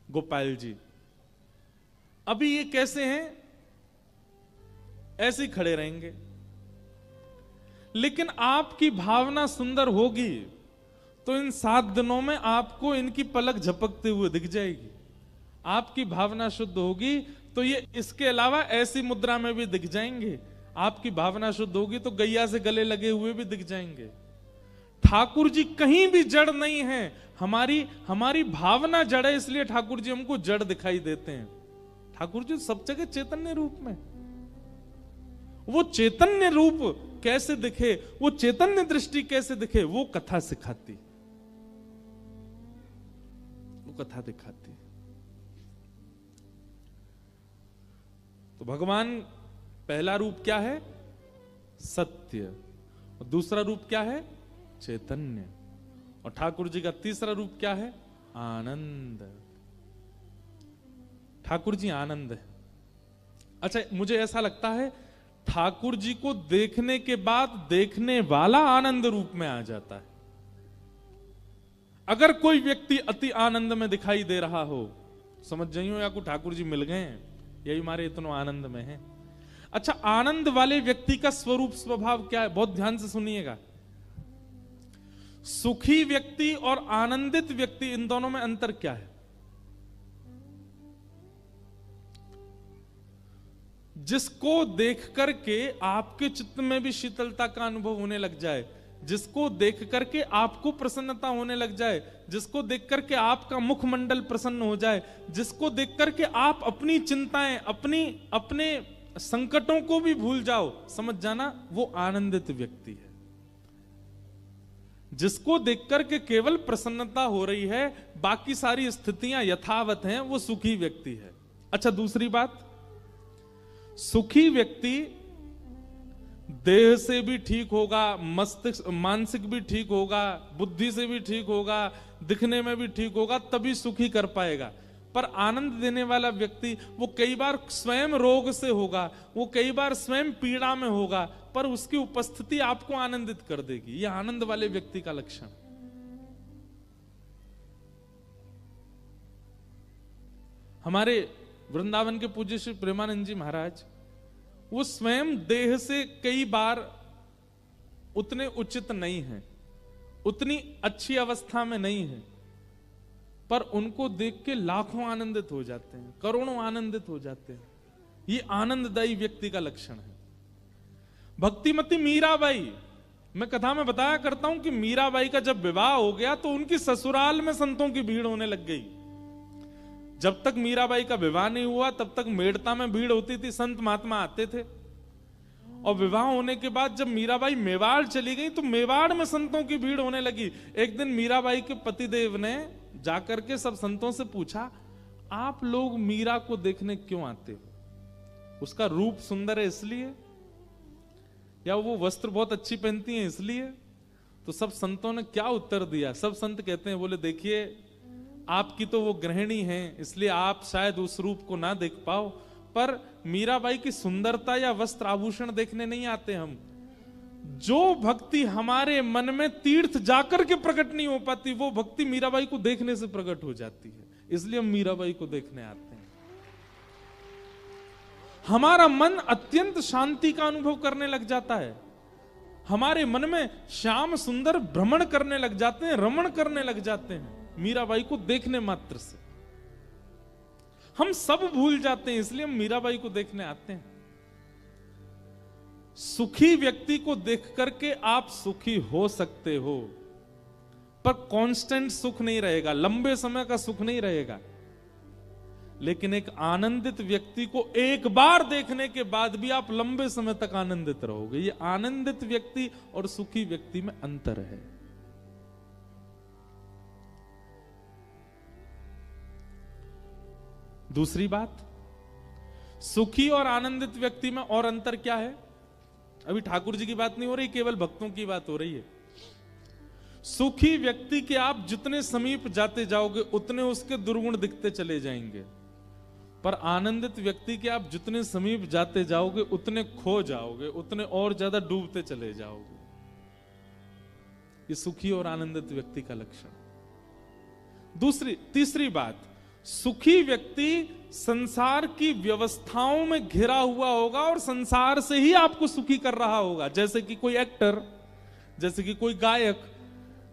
गोपाल जी, अभी ये कैसे हैं? ऐसे ही खड़े रहेंगे। लेकिन आपकी भावना सुंदर होगी तो इन 7 दिनों में आपको इनकी पलक झपकते हुए दिख जाएगी। आपकी भावना शुद्ध होगी तो ये इसके अलावा ऐसी मुद्रा में भी दिख जाएंगे। आपकी भावना शुद्ध होगी तो गैया से गले लगे हुए भी दिख जाएंगे। ठाकुर जी कहीं भी जड़ नहीं है, हमारी भावना जड़ है, इसलिए ठाकुर जी हमको जड़ दिखाई देते हैं। ठाकुर जी सब जगह चैतन्य रूप में। वो चैतन्य रूप कैसे दिखे, वो चैतन्य दृष्टि कैसे दिखे, वो कथा सिखाती, वो कथा दिखाती। तो भगवान पहला रूप क्या है? सत्य। और दूसरा रूप क्या है? चैतन्य। और ठाकुर जी का तीसरा रूप क्या है? आनंद। ठाकुर जी आनंद है। अच्छा, मुझे ऐसा लगता है ठाकुर जी को देखने के बाद देखने वाला आनंद रूप में आ जाता है। अगर कोई व्यक्ति अति आनंद में दिखाई दे रहा हो, समझ जाइयो या को ठाकुर जी मिल गए हैं, यही हमारे इतना आनंद में है। अच्छा, आनंद वाले व्यक्ति का स्वरूप स्वभाव क्या है? बहुत ध्यान से सुनिएगा। सुखी व्यक्ति और आनंदित व्यक्ति, इन दोनों में अंतर क्या है? जिसको देख करके आपके चित्त में भी शीतलता का अनुभव होने लग जाए, जिसको देख करके आपको प्रसन्नता होने लग जाए, जिसको देख करके आपका मुखमंडल प्रसन्न हो जाए, जिसको देख करके आप अपनी चिंताएं, अपने संकटों को भी भूल जाओ, समझ जाना वो आनंदित व्यक्ति है। जिसको देख करके केवल प्रसन्नता हो रही है, बाकी सारी स्थितियां यथावत हैं, वो सुखी व्यक्ति है। अच्छा, दूसरी बात, सुखी व्यक्ति देह से भी ठीक होगा, मस्तिष्क मानसिक भी ठीक होगा, बुद्धि से भी ठीक होगा, दिखने में भी ठीक होगा, तभी सुखी कर पाएगा। पर आनंद देने वाला व्यक्ति वो कई बार स्वयं रोग से होगा, वो कई बार स्वयं पीड़ा में होगा, पर उसकी उपस्थिति आपको आनंदित कर देगी। यह आनंद वाले व्यक्ति का लक्षण। हमारे वृंदावन के पूज्य श्री प्रेमानंद जी महाराज, वो स्वयं देह से कई बार उतने उचित नहीं है, उतनी अच्छी अवस्था में नहीं है, पर उनको देख के लाखों आनंदित हो जाते हैं, करोड़ों आनंदित हो जाते हैं। ये आनंददायी व्यक्ति का लक्षण है। भक्तिमती मीराबाई, मैं कथा में बताया करता हूं कि मीराबाई का जब विवाह हो गया तो उनकी ससुराल में संतों की भीड़ होने लग गई। जब तक मीराबाई का विवाह नहीं हुआ तब तक मेड़ता में भीड़ होती थी, संत महात्मा आते थे। और विवाह होने के बाद जब मीराबाई मेवाड़ चली गई तो मेवाड़ में संतों की भीड़ होने लगी। एक दिन मीराबाई के पतिदेव ने जाकर के सब संतों से पूछा, आप लोग मीरा को देखने क्यों आते हो? उसका रूप सुंदर है इसलिए, या वो वस्त्र बहुत अच्छी पहनती हैं इसलिए? तो सब संतों ने क्या उत्तर दिया? सब संत कहते हैं, बोले देखिए आपकी तो वो गृहिणी है इसलिए आप शायद उस रूप को ना देख पाओ, पर मीराबाई की सुंदरता या वस्त्र आभूषण देखने नहीं आते हम। जो भक्ति हमारे मन में तीर्थ जाकर के प्रकट नहीं हो पाती, वो भक्ति मीराबाई को देखने से प्रकट हो जाती है, इसलिए हम मीराबाई को देखने आते हैं। हमारा मन अत्यंत शांति का अनुभव करने लग जाता है, हमारे मन में श्याम सुंदर भ्रमण करने लग जाते हैं, रमण करने लग जाते हैं मीराबाई को देखने मात्र से। हम सब भूल जाते हैं, इसलिए हम मीराबाई को देखने आते हैं। सुखी व्यक्ति को देख करके आप सुखी हो सकते हो, पर कांस्टेंट सुख नहीं रहेगा, लंबे समय का सुख नहीं रहेगा। लेकिन एक आनंदित व्यक्ति को एक बार देखने के बाद भी आप लंबे समय तक आनंदित रहोगे। ये आनंदित व्यक्ति और सुखी व्यक्ति में अंतर है। दूसरी बात, सुखी और आनंदित व्यक्ति में और अंतर क्या है? अभी ठाकुर जी की बात नहीं हो रही, केवल भक्तों की बात हो रही है। सुखी व्यक्ति के आप जितने समीप जाते जाओगे उतने उसके दुर्गुण दिखते चले जाएंगे, पर आनंदित व्यक्ति के आप जितने समीप जाते जाओगे उतने खो जाओगे, उतने और ज्यादा डूबते चले जाओगे। ये सुखी और आनंदित व्यक्ति का लक्षण। तीसरी बात, सुखी व्यक्ति संसार की व्यवस्थाओं में घिरा हुआ होगा और संसार से ही आपको सुखी कर रहा होगा। जैसे कि कोई एक्टर, जैसे कि कोई गायक,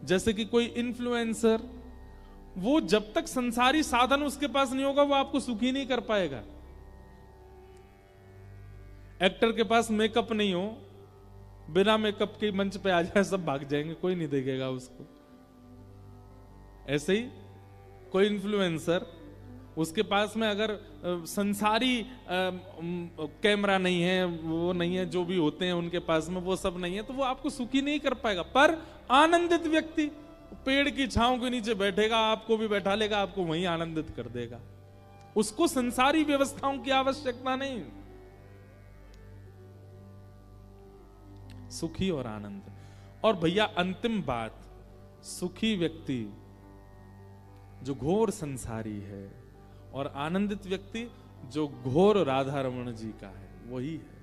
जैसे कि कोई इन्फ्लुएंसर, वो जब तक संसारी साधन उसके पास नहीं होगा वो आपको सुखी नहीं कर पाएगा। एक्टर के पास मेकअप नहीं हो, बिना मेकअप के मंच पे आ जाए सब भाग जाएंगे, कोई नहीं देखेगा उसको। ऐसे ही कोई इन्फ्लुएंसर, उसके पास में अगर संसारी कैमरा नहीं है, वो नहीं है, जो भी होते हैं उनके पास में वो सब नहीं है, तो वो आपको सुखी नहीं कर पाएगा। पर आनंदित व्यक्ति पेड़ की छांव के नीचे बैठेगा, आपको भी बैठा लेगा, आपको वहीं आनंदित कर देगा। उसको संसारी व्यवस्थाओं की आवश्यकता नहीं। सुखी और आनंद। और भैया अंतिम बात, सुखी व्यक्ति जो घोर संसारी है और आनंदित व्यक्ति जो घोर राधा रमण जी का है, वही है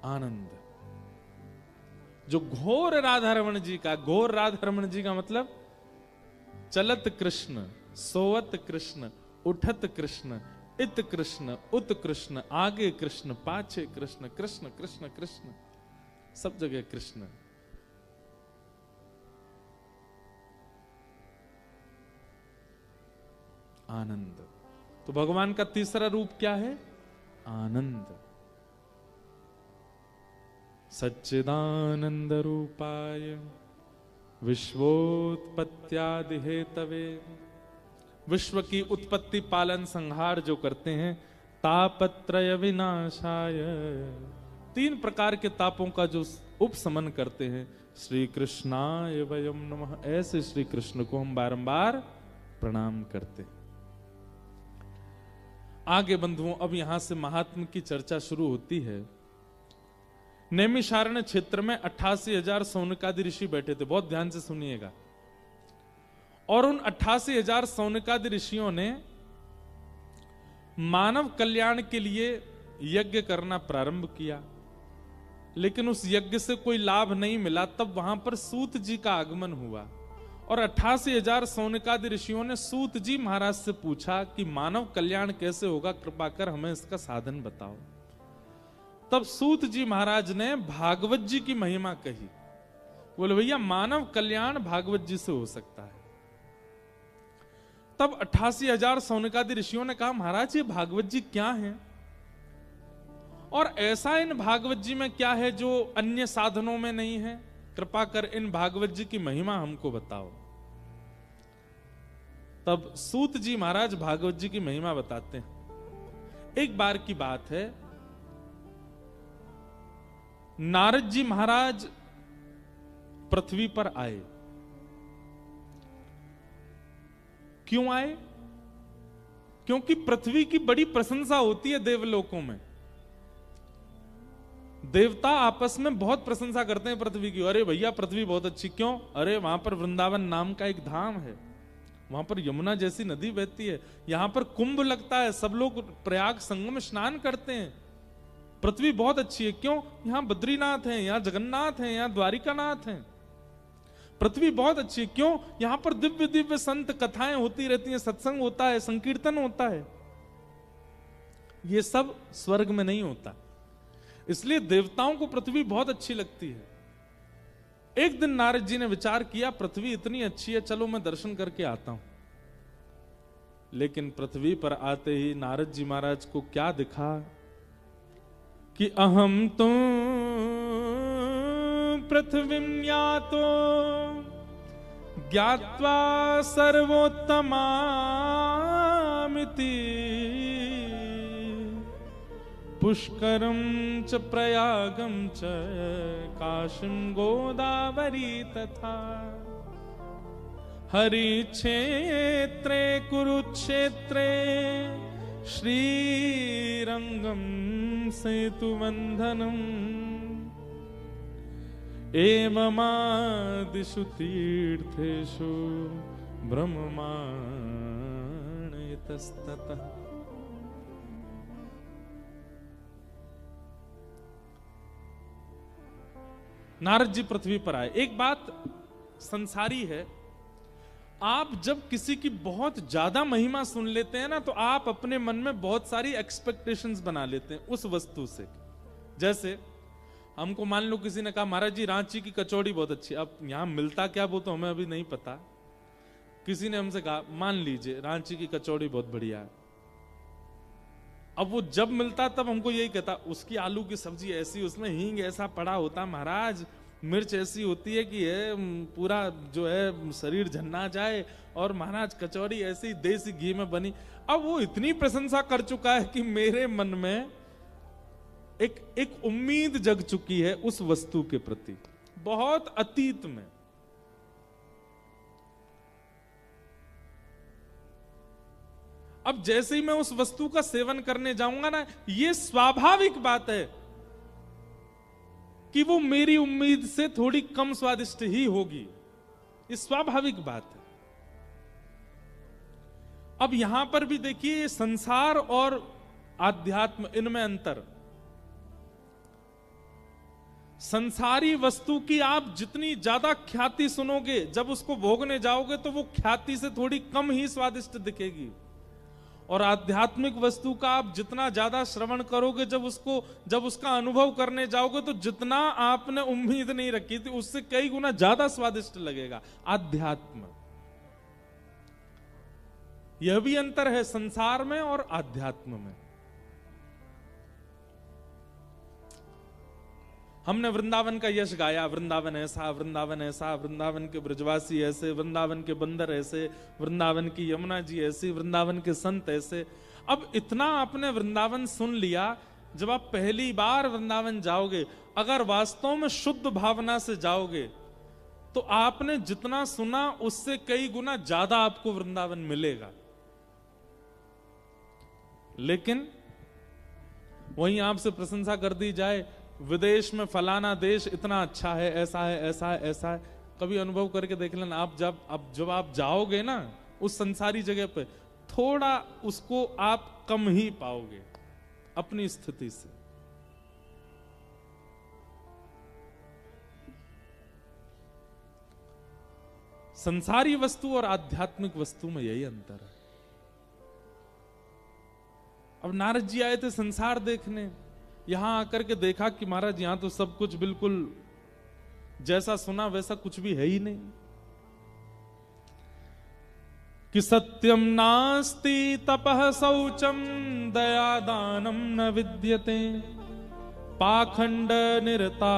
आनंद। जो घोर राधा रमण जी का, घोर राधा रमण जी का मतलब चलत कृष्ण, सोवत कृष्ण, उठत कृष्ण, इत कृष्ण, उत कृष्ण, आगे कृष्ण, पाछे कृष्ण, कृष्ण कृष्ण कृष्ण, सब जगह कृष्ण। आनंद। तो भगवान का तीसरा रूप क्या है? आनंद। सच्चिदानंद रूपाय विश्वोत्पत्त्यादि हेतवे, विश्व की उत्पत्ति पालन संहार जो करते हैं, तापत्रय विनाशाय, 3 प्रकार के तापों का जो उपशमन करते हैं, श्री कृष्णाय वयम नमः, ऐसे श्री कृष्ण को हम बारंबार प्रणाम करते हैं। आगे बंधुओं, अब यहां से महात्म की चर्चा शुरू होती है। नैमिषारण्य क्षेत्र में 88,000 सौनकादि ऋषि बैठे थे, बहुत ध्यान से सुनिएगा। और उन 88,000 सौनकादि ऋषियों ने मानव कल्याण के लिए यज्ञ करना प्रारंभ किया, लेकिन उस यज्ञ से कोई लाभ नहीं मिला। तब वहां पर सूत जी का आगमन हुआ और 88,000 सौनकादि ऋषियों ने सूत जी महाराज से पूछा कि मानव कल्याण कैसे होगा, कृपा कर हमें इसका साधन बताओ। तब सूत जी महाराज ने भागवत जी की महिमा कही। बोले भैया मानव कल्याण भागवत जी से हो सकता है। तब 88,000 सौनकादि ऋषियों ने कहा महाराज ये भागवत जी क्या हैं, और ऐसा इन भागवत जी में क्या है जो अन्य साधनों में नहीं है, कृपा कर इन भागवत जी की महिमा हमको बताओ। तब सूत जी महाराज भागवत जी की महिमा बताते हैं। एक बार की बात है, नारद जी महाराज पृथ्वी पर आए। क्यों आए? क्योंकि पृथ्वी की बड़ी प्रशंसा होती है देवलोकों में। देवता आपस में बहुत प्रशंसा करते हैं पृथ्वी की। अरे भैया पृथ्वी बहुत अच्छी, क्यों? अरे वहां पर वृंदावन नाम का एक धाम है, वहां पर यमुना जैसी नदी बहती है, यहां पर कुंभ लगता है, सब लोग प्रयाग संगम में स्नान करते हैं। पृथ्वी बहुत अच्छी है, क्यों? यहां बद्रीनाथ है, यहां जगन्नाथ है, यहां द्वारिकानाथ है। पृथ्वी बहुत अच्छी है, क्यों? यहां पर दिव्य दिव्य संत कथाएं होती रहती हैं, सत्संग होता है, संकीर्तन होता है। ये सब स्वर्ग में नहीं होता, इसलिए देवताओं को पृथ्वी बहुत अच्छी लगती है। एक दिन नारद जी ने विचार किया पृथ्वी इतनी अच्छी है, चलो मैं दर्शन करके आता हूं। लेकिन पृथ्वी पर आते ही नारद जी महाराज को क्या दिखा कि अहम तो पृथ्वीं यातो ज्ञात्वा सर्वोत्तमामिति पुष्करं च प्रयागं च काशीं गोदावरी तथा हरिक्षेत्रे कुरुक्षेत्रे श्रीरंगं सेतुबन्धनम् एवमादिषु तीर्थेषु ब्रह्माण्डतस्ततः। नारद जी पृथ्वी पर आए। एक बात संसारी है, आप जब किसी की बहुत ज्यादा महिमा सुन लेते हैं ना, तो आप अपने मन में बहुत सारी एक्सपेक्टेशंस बना लेते हैं उस वस्तु से। जैसे हमको मान लो किसी ने कहा महाराज जी रांची की कचौड़ी बहुत अच्छी, अब यहां मिलता क्या वो तो हमें अभी नहीं पता। किसी ने हमसे कहा मान लीजिए रांची की कचौड़ी बहुत बढ़िया है, अब वो जब मिलता तब हमको यही कहता उसकी आलू की सब्जी ऐसी, उसमें हींग ऐसा पड़ा होता महाराज, मिर्च ऐसी होती है कि पूरा जो है शरीर झन्ना जाए, और महाराज कचौड़ी ऐसी देसी घी में बनी। अब वो इतनी प्रशंसा कर चुका है कि मेरे मन में एक उम्मीद जग चुकी है उस वस्तु के प्रति, बहुत अतीत में। अब जैसे ही मैं उस वस्तु का सेवन करने जाऊंगा ना, ये स्वाभाविक बात है कि वो मेरी उम्मीद से थोड़ी कम स्वादिष्ट ही होगी, ये स्वाभाविक बात है। अब यहां पर भी देखिए संसार और आध्यात्म, इनमें अंतर। संसारी वस्तु की आप जितनी ज्यादा ख्याति सुनोगे, जब उसको भोगने जाओगे तो वो ख्याति से थोड़ी कम ही स्वादिष्ट दिखेगी। और आध्यात्मिक वस्तु का आप जितना ज्यादा श्रवण करोगे, जब उसका अनुभव करने जाओगे तो जितना आपने उम्मीद नहीं रखी थी उससे कई गुना ज्यादा स्वादिष्ट लगेगा आध्यात्म। यह भी अंतर है संसार में और आध्यात्म में। हमने वृंदावन का यश गाया, वृंदावन ऐसा, वृंदावन ऐसा, वृंदावन के ब्रजवासी ऐसे, वृंदावन के बंदर ऐसे, वृंदावन की यमुना जी ऐसी, वृंदावन के संत ऐसे। अब इतना आपने वृंदावन सुन लिया, जब आप पहली बार वृंदावन जाओगे, अगर वास्तव में शुद्ध भावना से जाओगे तो आपने जितना सुना उससे कई गुना ज्यादा आपको वृंदावन मिलेगा। लेकिन वहीं आपसे प्रशंसा कर दी जाए, विदेश में फलाना देश इतना अच्छा है, ऐसा है, ऐसा है, ऐसा है। कभी अनुभव करके देख लेना, आप जब आप जाओगे ना उस संसारी जगह पे, थोड़ा उसको आप कम ही पाओगे अपनी स्थिति से। संसारी वस्तु और आध्यात्मिक वस्तु में यही अंतर है। अब नारद जी आए थे संसार देखने, यहां आकर के देखा कि महाराज यहां तो सब कुछ बिल्कुल जैसा सुना वैसा कुछ भी है ही नहीं। कि सत्यम नास्ति तपः शौचम दया दानम न विद्यते पाखंड निरता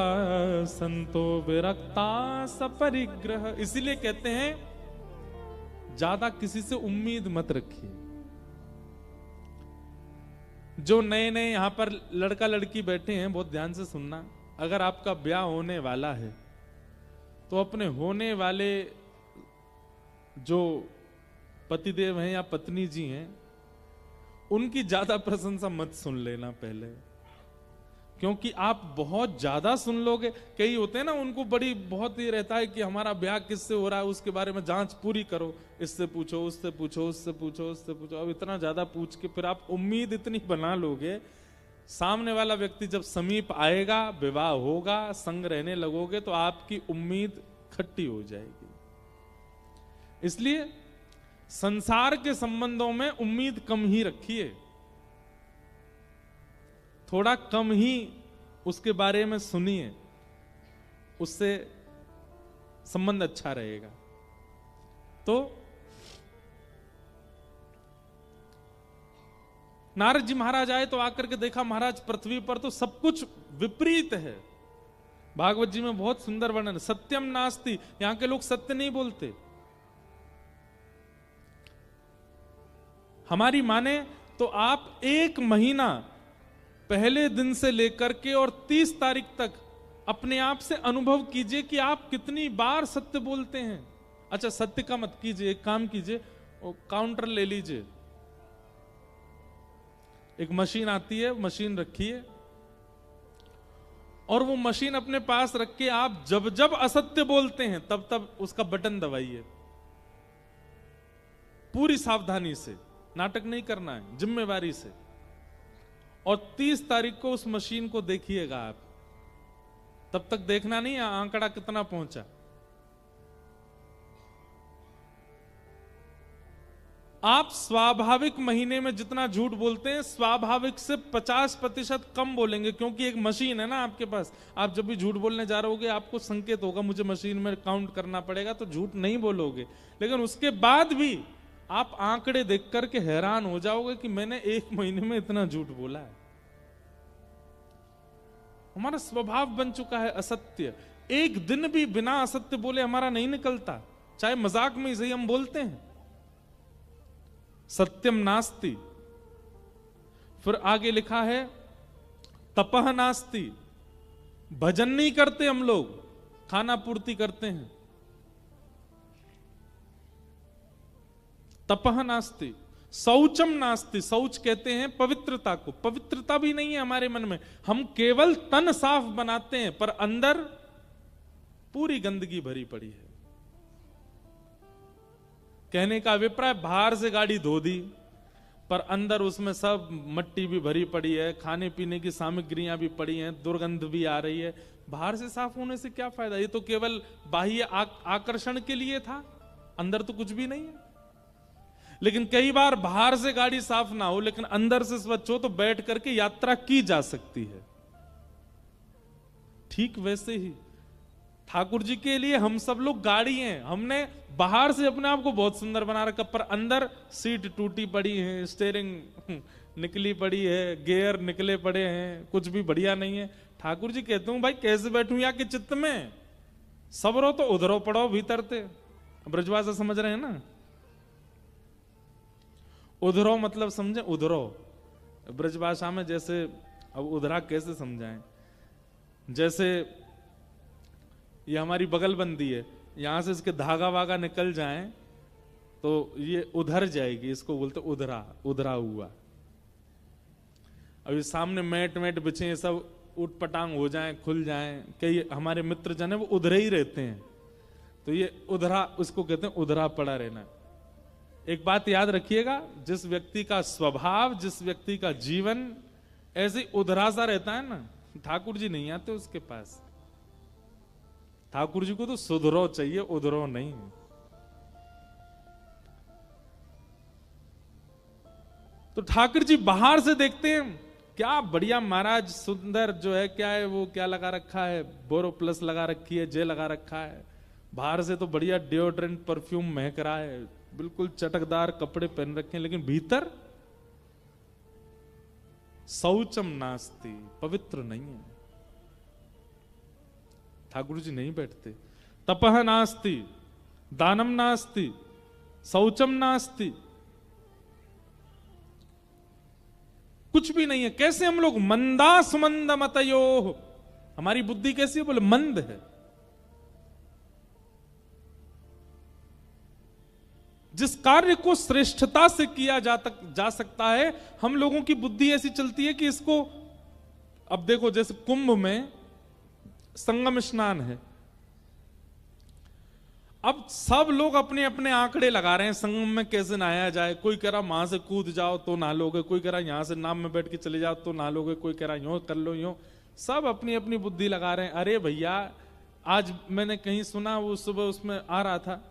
संतो विरक्ता सपरिग्रह। इसीलिए कहते हैं ज्यादा किसी से उम्मीद मत रखिए। जो नए नए यहां पर लड़का लड़की बैठे हैं, बहुत ध्यान से सुनना, अगर आपका ब्याह होने वाला है तो अपने होने वाले जो पतिदेव हैं या पत्नी जी हैं उनकी ज्यादा प्रशंसा मत सुन लेना पहले, क्योंकि आप बहुत ज्यादा सुन लोगे। कई होते हैं ना, उनको बड़ी बहुत ही रहता है कि हमारा ब्याह किससे हो रहा है उसके बारे में जांच पूरी करो, इससे पूछो, उससे पूछो, उससे पूछो, उससे पूछो। अब इतना ज्यादा पूछ के फिर आप उम्मीद इतनी बना लोगे, सामने वाला व्यक्ति जब समीप आएगा, विवाह होगा, संग रहने लगोगे तो आपकी उम्मीद खट्टी हो जाएगी। इसलिए संसार के संबंधों में उम्मीद कम ही रखिए, थोड़ा कम ही उसके बारे में सुनिए, उससे संबंध अच्छा रहेगा। तो नारद जी महाराज आए तो आकर के देखा महाराज पृथ्वी पर तो सब कुछ विपरीत है। भागवत जी में बहुत सुंदर वर्णन, सत्यम नास्ति, यहां के लोग सत्य नहीं बोलते। हमारी माने तो आप 1 महीना पहले दिन से लेकर के और 30 तारीख तक अपने आप से अनुभव कीजिए कि आप कितनी बार सत्य बोलते हैं। अच्छा, सत्य का मत कीजिए, एक काम कीजिए, काउंटर ले लीजिए, एक मशीन आती है, मशीन रखिए और वो मशीन अपने पास रख के आप जब जब असत्य बोलते हैं तब तब उसका बटन दबाइए, पूरी सावधानी से, नाटक नहीं करना है, जिम्मेवारी से। और 30 तारीख को उस मशीन को देखिएगा आप, तब तक देखना नहीं आंकड़ा कितना पहुंचा। आप स्वाभाविक महीने में जितना झूठ बोलते हैं स्वाभाविक से 50% कम बोलेंगे, क्योंकि एक मशीन है ना आपके पास। आप जब भी झूठ बोलने जा रहे होगे आपको संकेत होगा मुझे मशीन में काउंट करना पड़ेगा, तो झूठ नहीं बोलोगे। लेकिन उसके बाद भी आप आंकड़े देख करके हैरान हो जाओगे कि मैंने 1 महीने में इतना झूठ बोला है। हमारा स्वभाव बन चुका है असत्य। एक दिन भी बिना असत्य बोले हमारा नहीं निकलता, चाहे मजाक में सही हम बोलते हैं। सत्यम नास्ति। फिर आगे लिखा है तपह नास्ति, भजन नहीं करते हम लोग, खाना पूर्ति करते हैं। तपह नास्ति। शौचम नास्ति, शौच कहते हैं पवित्रता को, पवित्रता भी नहीं है हमारे मन में। हम केवल तन साफ बनाते हैं पर अंदर पूरी गंदगी भरी पड़ी है। कहने का अभिप्राय, बाहर से गाड़ी धो दी पर अंदर उसमें सब मट्टी भी भरी पड़ी है, खाने पीने की सामग्रियां भी पड़ी हैं, दुर्गंध भी आ रही है। बाहर से साफ होने से क्या फायदा, ये तो केवल बाह्य आकर्षण के लिए था, अंदर तो कुछ भी नहीं है। लेकिन कई बार बाहर से गाड़ी साफ ना हो लेकिन अंदर से स्वच्छ हो तो बैठ करके यात्रा की जा सकती है। ठीक वैसे ही ठाकुर जी के लिए हम सब लोग गाड़ी हैं। हमने बाहर से अपने आप को बहुत सुंदर बना रखा पर अंदर सीट टूटी पड़ी है, स्टीयरिंग निकली पड़ी है, गियर निकले पड़े हैं, कुछ भी बढ़िया नहीं है। ठाकुर जी कहते हूं भाई कैसे बैठूं या कि चित्त में, सबरो तो उधरो पड़ो भीतर थे। ब्रजभाषा समझ रहे हैं ना, उधरो मतलब समझे, उधरो ब्रजभाषा में। जैसे अब उधरा कैसे समझाएं, जैसे ये हमारी बगलबंदी है, यहां से इसके धागा वागा निकल जाएं तो ये उधर जाएगी, इसको बोलते उधरा, उधरा हुआ। अभी सामने मैट मैट बिछे सब उठ पटांग हो जाएं, खुल जाएं। कई हमारे मित्र जन है वो उधरे ही रहते हैं, तो ये उधरा, उसको कहते हैं उधरा पड़ा रहना। एक बात याद रखिएगा, जिस व्यक्ति का स्वभाव, जिस व्यक्ति का जीवन ऐसे उधरा सा रहता है ना, ठाकुर जी नहीं आते उसके पास। ठाकुर जी को तो सुधरो चाहिए, उधरो नहीं। तो ठाकुर जी बाहर से देखते हैं क्या बढ़िया महाराज, सुंदर जो है, क्या है वो, क्या लगा रखा है, बोरो प्लस लगा रखी है, जे लगा रखा है। बाहर से तो बढ़िया डिओड्रेंट परफ्यूम महक रहा है, बिल्कुल चटकदार कपड़े पहन रखे हैं, लेकिन भीतर शौचम नास्ति, पवित्र नहीं है। ठाकुर जी नहीं बैठते। तपह नास्ति, दानम नास्ति, शौचम नास्ति, कुछ भी नहीं है। कैसे हम लोग मंदा सुमंद मतयो, हमारी बुद्धि कैसी है, बोले मंद है। जिस कार्य को श्रेष्ठता से किया जा सकता है, हम लोगों की बुद्धि ऐसी चलती है कि इसको, अब देखो जैसे कुंभ में संगम स्नान है, अब सब लोग अपने अपने आंकड़े लगा रहे हैं संगम में कैसे नहाया जाए। कोई कह रहा वहां से कूद जाओ तो नहा लोगे, कोई कह रहा यहां से नाव में बैठ के चले जाओ तो नहा लोगे, कोई कह रहा यूं कर लो यूं। सब अपनी अपनी बुद्धि लगा रहे हैं। अरे भैया, आज मैंने कहीं सुना, वो सुबह उसमें आ रहा था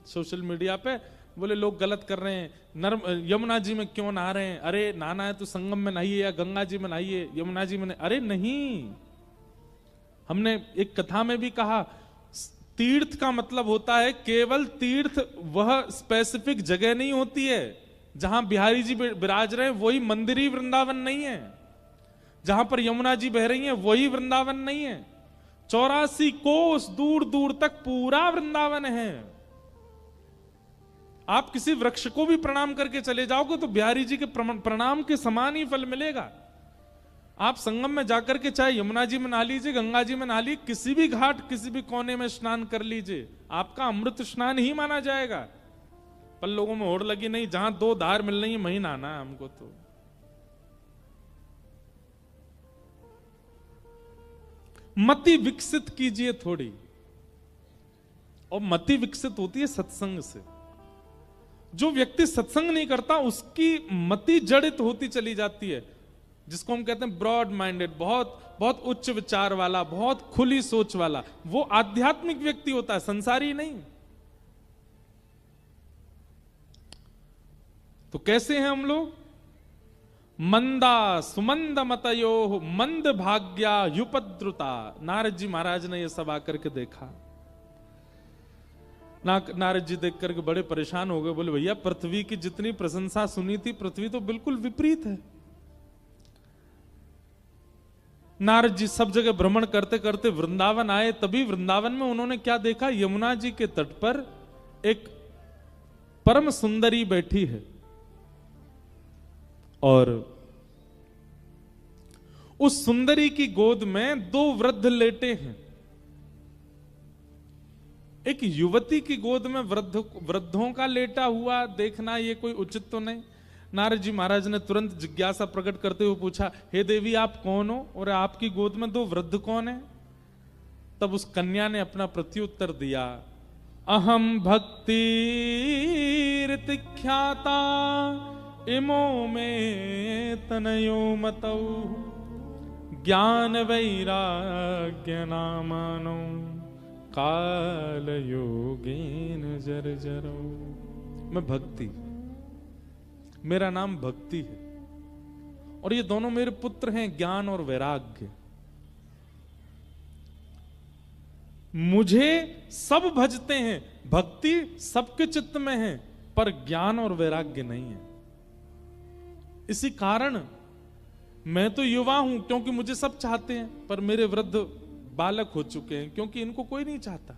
सोशल मीडिया पे, बोले लोग गलत कर रहे हैं, यमुना जी में क्यों नहा रहे हैं। अरे नहाना है तो संगम में नहाइए या गंगा जी में नहाइए, यमुना जी में। अरे नहीं, हमने एक कथा में भी कहा, तीर्थ का मतलब होता है केवल तीर्थ, वह स्पेसिफिक जगह नहीं होती है, जहां बिहारी जी विराज रहे हैं वही मंदिरी वृंदावन नहीं है, जहां पर यमुना जी बह रही हैं वही वृंदावन नहीं है। 84 कोस दूर दूर तक पूरा वृंदावन है। आप किसी वृक्ष को भी प्रणाम करके चले जाओगे तो बिहारी जी के प्रणाम के समान ही फल मिलेगा। आप संगम में जाकर के चाहे यमुना जी में नहा लीजिए, गंगा जी में नहा लीजिए, किसी भी घाट किसी भी कोने में स्नान कर लीजिए, आपका अमृत स्नान ही माना जाएगा। पर लोगों में होड़ लगी नहीं, जहां 2 धार मिल रही है वहीं नहाना है हमको। तो मति विकसित कीजिए थोड़ी, और मति विकसित होती है सत्संग से। जो व्यक्ति सत्संग नहीं करता उसकी मति जड़ित होती चली जाती है, जिसको हम कहते हैं ब्रॉड माइंडेड, बहुत बहुत उच्च विचार वाला, बहुत खुली सोच वाला, वो आध्यात्मिक व्यक्ति होता है, संसारी नहीं। तो कैसे हैं हम लोग? मंदा सुमंद मतयो मंद भाग्या युपद्रुता। नारद जी महाराज ने यह सब आकर के देखा। नारद जी देख करके बड़े परेशान हो गए, बोले भैया पृथ्वी की जितनी प्रशंसा सुनी थी, पृथ्वी तो बिल्कुल विपरीत है। नारद जी सब जगह भ्रमण करते करते वृंदावन आए, तभी वृंदावन में उन्होंने क्या देखा? यमुना जी के तट पर एक परम सुंदरी बैठी है और उस सुंदरी की गोद में 2 वृद्ध लेटे हैं। एक युवती की गोद में वृद्धों का लेटा हुआ देखना ये कोई उचित तो नहीं। नारद जी महाराज ने तुरंत जिज्ञासा प्रकट करते हुए पूछा, हे देवी आप कौन हो और आपकी गोद में 2 वृद्ध कौन है? तब उस कन्या ने अपना प्रत्युत्तर दिया, अहम भक्ति ख्याता इमो में तनयो मतौ ज्ञान वैराग्य नामानो काल योगेन जर्जरो। मैं भक्ति, मेरा नाम भक्ति है, और ये दोनों मेरे पुत्र हैं ज्ञान और वैराग्य। मुझे सब भजते हैं, भक्ति सबके चित्त में है, पर ज्ञान और वैराग्य नहीं है। इसी कारण मैं तो युवा हूं क्योंकि मुझे सब चाहते हैं, पर मेरे वृद्ध बालक हो चुके हैं क्योंकि इनको कोई नहीं चाहता।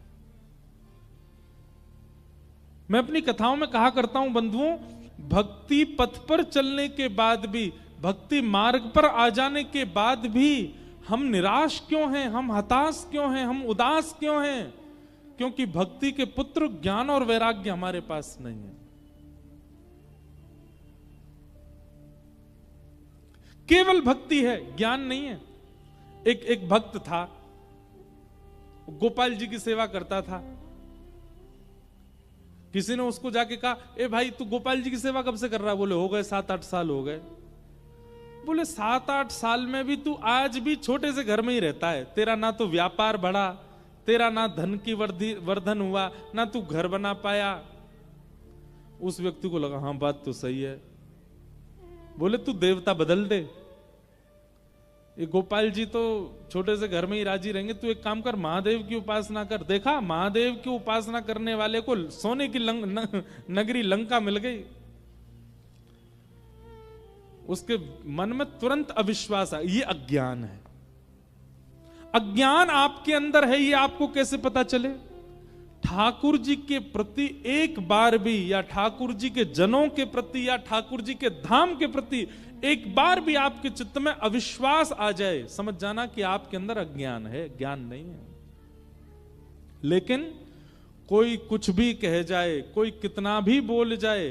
मैं अपनी कथाओं में कहा करता हूं बंधुओं, भक्ति पथ पर चलने के बाद भी, भक्ति मार्ग पर आ जाने के बाद भी हम निराश क्यों हैं, हम हताश क्यों हैं, हम उदास क्यों हैं? क्योंकि भक्ति के पुत्र ज्ञान और वैराग्य हमारे पास नहीं है। केवल भक्ति है, ज्ञान नहीं है। एक भक्त था, गोपाल जी की सेवा करता था। किसी ने उसको जाके कहा, ए भाई तू गोपाल जी की सेवा कब से कर रहा है? बोले हो गए 7-8 साल हो गए। बोले 7-8 साल में भी तू आज भी छोटे से घर में ही रहता है, तेरा ना तो व्यापार बढ़ा, तेरा ना धन की वर्धन हुआ, ना तू घर बना पाया। उस व्यक्ति को लगा हाँ बात तो सही है। बोले तू देवता बदल दे, ये गोपाल जी तो छोटे से घर में ही राजी रहेंगे, तू एक काम कर महादेव की उपासना कर। देखा, महादेव की उपासना करने वाले को सोने की नगरी लंका मिल गई। उसके मन में तुरंत अविश्वास आया, ये अज्ञान है। अज्ञान आपके अंदर है, ये आपको कैसे पता चले? ठाकुर जी के प्रति एक बार भी, या ठाकुर जी के जनों के प्रति, या ठाकुर जी के धाम के प्रति एक बार भी आपके चित्त में अविश्वास आ जाए, समझ जाना कि आपके अंदर अज्ञान है, ज्ञान नहीं है। लेकिन कोई कुछ भी कह जाए, कोई कितना भी बोल जाए,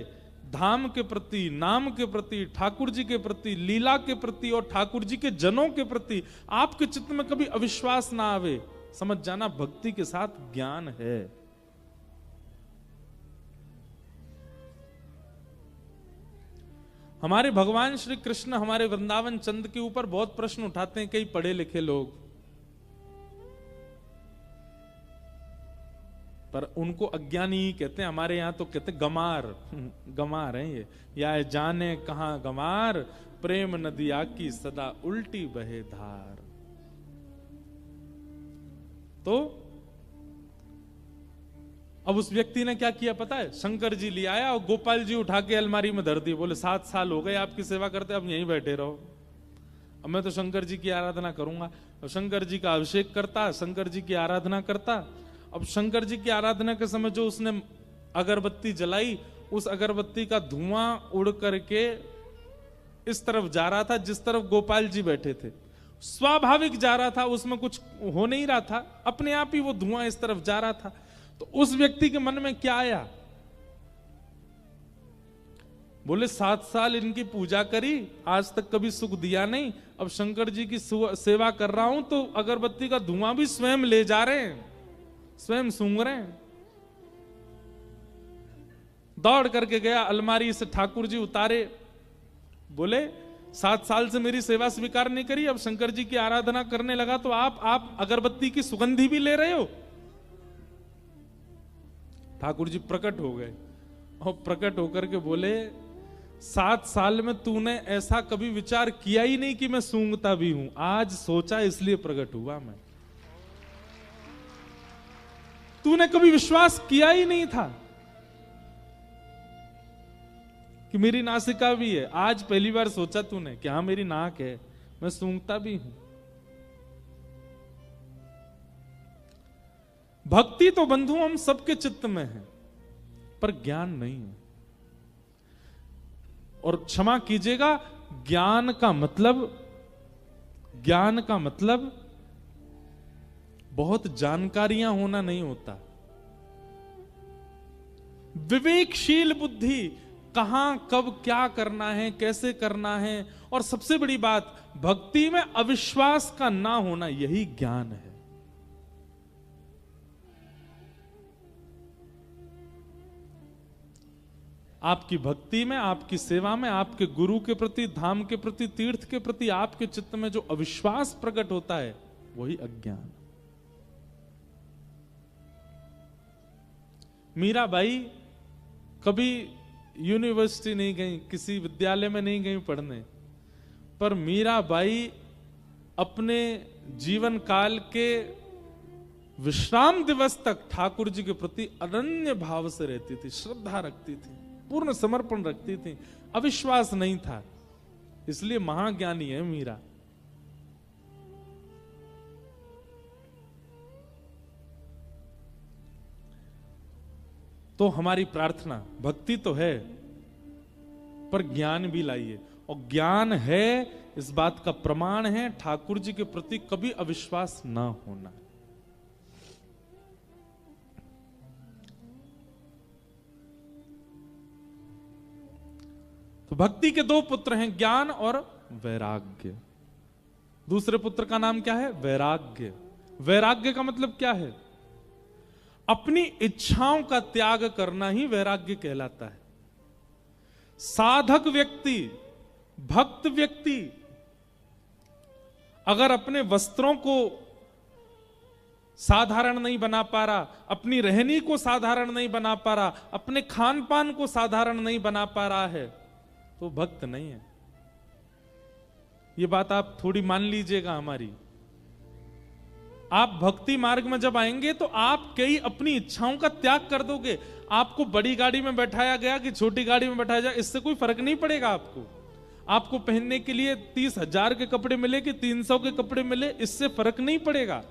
धाम के प्रति, नाम के प्रति, ठाकुर जी के प्रति, लीला के प्रति और ठाकुर जी के जनों के प्रति आपके चित्त में कभी अविश्वास ना आवे, समझ जाना भक्ति के साथ ज्ञान है। हमारे भगवान श्री कृष्ण हमारे वृंदावन चंद के ऊपर बहुत प्रश्न उठाते हैं कई पढ़े लिखे लोग, पर उनको अज्ञानी ही कहते हैं। हमारे यहां तो कहते गमार, गमार हैं ये, या जाने कहां गमार, प्रेम नदिया की सदा उल्टी बहे धार। तो अब उस व्यक्ति ने क्या किया पता है, शंकर जी ले आया और गोपाल जी उठा के अलमारी में धर दिए। बोले 7 साल हो गए आपकी सेवा करते, अब यहीं बैठे रहो, अब मैं तो शंकर जी की आराधना करूंगा। अब शंकर जी का अभिषेक करता, शंकर जी की आराधना करता। अब शंकर जी की आराधना के समय जो उसने अगरबत्ती जलाई, उस अगरबत्ती का धुआं उड़ करके इस तरफ जा रहा था जिस तरफ गोपाल जी बैठे थे। स्वाभाविक जा रहा था, उसमें कुछ हो नहीं रहा था, अपने आप ही वो धुआं इस तरफ जा रहा था। तो उस व्यक्ति के मन में क्या आया, बोले 7 साल इनकी पूजा करी, आज तक कभी सुख दिया नहीं, अब शंकर जी की सेवा कर रहा हूं तो अगरबत्ती का धुआं भी स्वयं ले जा रहे हैं, स्वयं सूंघ रहे हैं। दौड़ करके गया, अलमारी से ठाकुर जी उतारे, बोले 7 साल से मेरी सेवा स्वीकार नहीं करी, अब शंकर जी की आराधना करने लगा तो आप अगरबत्ती की सुगंधी भी ले रहे हो। ठाकुर जी प्रकट हो गए और प्रकट होकर के बोले 7 साल में तूने ऐसा कभी विचार किया ही नहीं कि मैं सूंघता भी हूं, आज सोचा इसलिए प्रकट हुआ मैं। तूने कभी विश्वास किया ही नहीं था कि मेरी नासिका भी है, आज पहली बार सोचा तूने कि हाँ मेरी नाक है, मैं सूंघता भी हूं। भक्ति तो बंधु हम सबके चित्त में है, पर ज्ञान नहीं है। और क्षमा कीजिएगा, ज्ञान का मतलब बहुत जानकारियां होना नहीं होता। विवेकशील बुद्धि, कहां कब क्या करना है, कैसे करना है, और सबसे बड़ी बात भक्ति में अविश्वास का ना होना, यही ज्ञान है। आपकी भक्ति में, आपकी सेवा में, आपके गुरु के प्रति, धाम के प्रति, तीर्थ के प्रति आपके चित्त में जो अविश्वास प्रकट होता है, वही अज्ञान। मीराबाई कभी यूनिवर्सिटी नहीं गई, किसी विद्यालय में नहीं गई पढ़ने, पर मीराबाई अपने जीवन काल के विश्राम दिवस तक ठाकुर जी के प्रति अनन्य भाव से रहती थी, श्रद्धा रखती थी, पूर्ण समर्पण रखती थी, अविश्वास नहीं था, इसलिए महाज्ञानी है मीरा। तो हमारी प्रार्थना, भक्ति तो है पर ज्ञान भी लाइए, और ज्ञान है इस बात का प्रमाण है ठाकुर जी के प्रति कभी अविश्वास ना होना। तो भक्ति के 2 पुत्र हैं, ज्ञान और वैराग्य। दूसरे पुत्र का नाम क्या है? वैराग्य। वैराग्य का मतलब क्या है? अपनी इच्छाओं का त्याग करना ही वैराग्य कहलाता है। साधक व्यक्ति, भक्त व्यक्ति अगर अपने वस्त्रों को साधारण नहीं बना पा रहा, अपनी रहनी को साधारण नहीं बना पा रहा, अपने खान पान को साधारण नहीं बना पा रहा है, तो भक्त नहीं है। ये बात आप थोड़ी मान लीजिएगा हमारी। आप भक्ति मार्ग में जब आएंगे तो आप कई अपनी इच्छाओं का त्याग कर दोगे। आपको बड़ी गाड़ी में बैठाया गया कि छोटी गाड़ी में बैठाया जाए, इससे कोई फर्क नहीं पड़ेगा आपको। आपको पहनने के लिए 30,000 के कपड़े मिले कि 300 के कपड़े मिले, इससे फर्क नहीं पड़ेगा।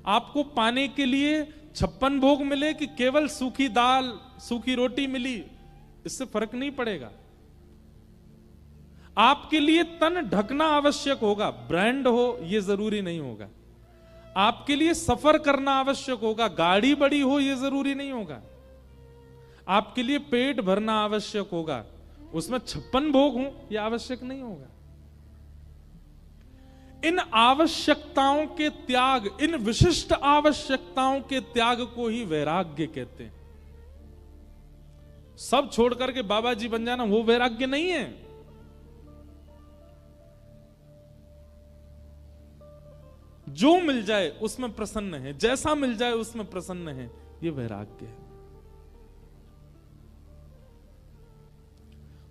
आपको पाने के लिए 56 भोग मिले कि केवल सूखी दाल, सूखी रोटी मिली, इससे फर्क नहीं पड़ेगा। आपके लिए तन ढकना आवश्यक होगा, ब्रांड हो ये जरूरी नहीं होगा। आपके लिए सफर करना आवश्यक होगा, गाड़ी बड़ी हो ये जरूरी नहीं होगा। आपके लिए पेट भरना आवश्यक होगा, उसमें 56 भोग हो यह आवश्यक नहीं होगा। इन आवश्यकताओं के त्याग, इन विशिष्ट आवश्यकताओं के त्याग को ही वैराग्य कहते हैं। सब छोड़ करके बाबा जी बन जाना वो वैराग्य नहीं है। जो मिल जाए उसमें प्रसन्न है, जैसा मिल जाए उसमें प्रसन्न है, ये वैराग्य है।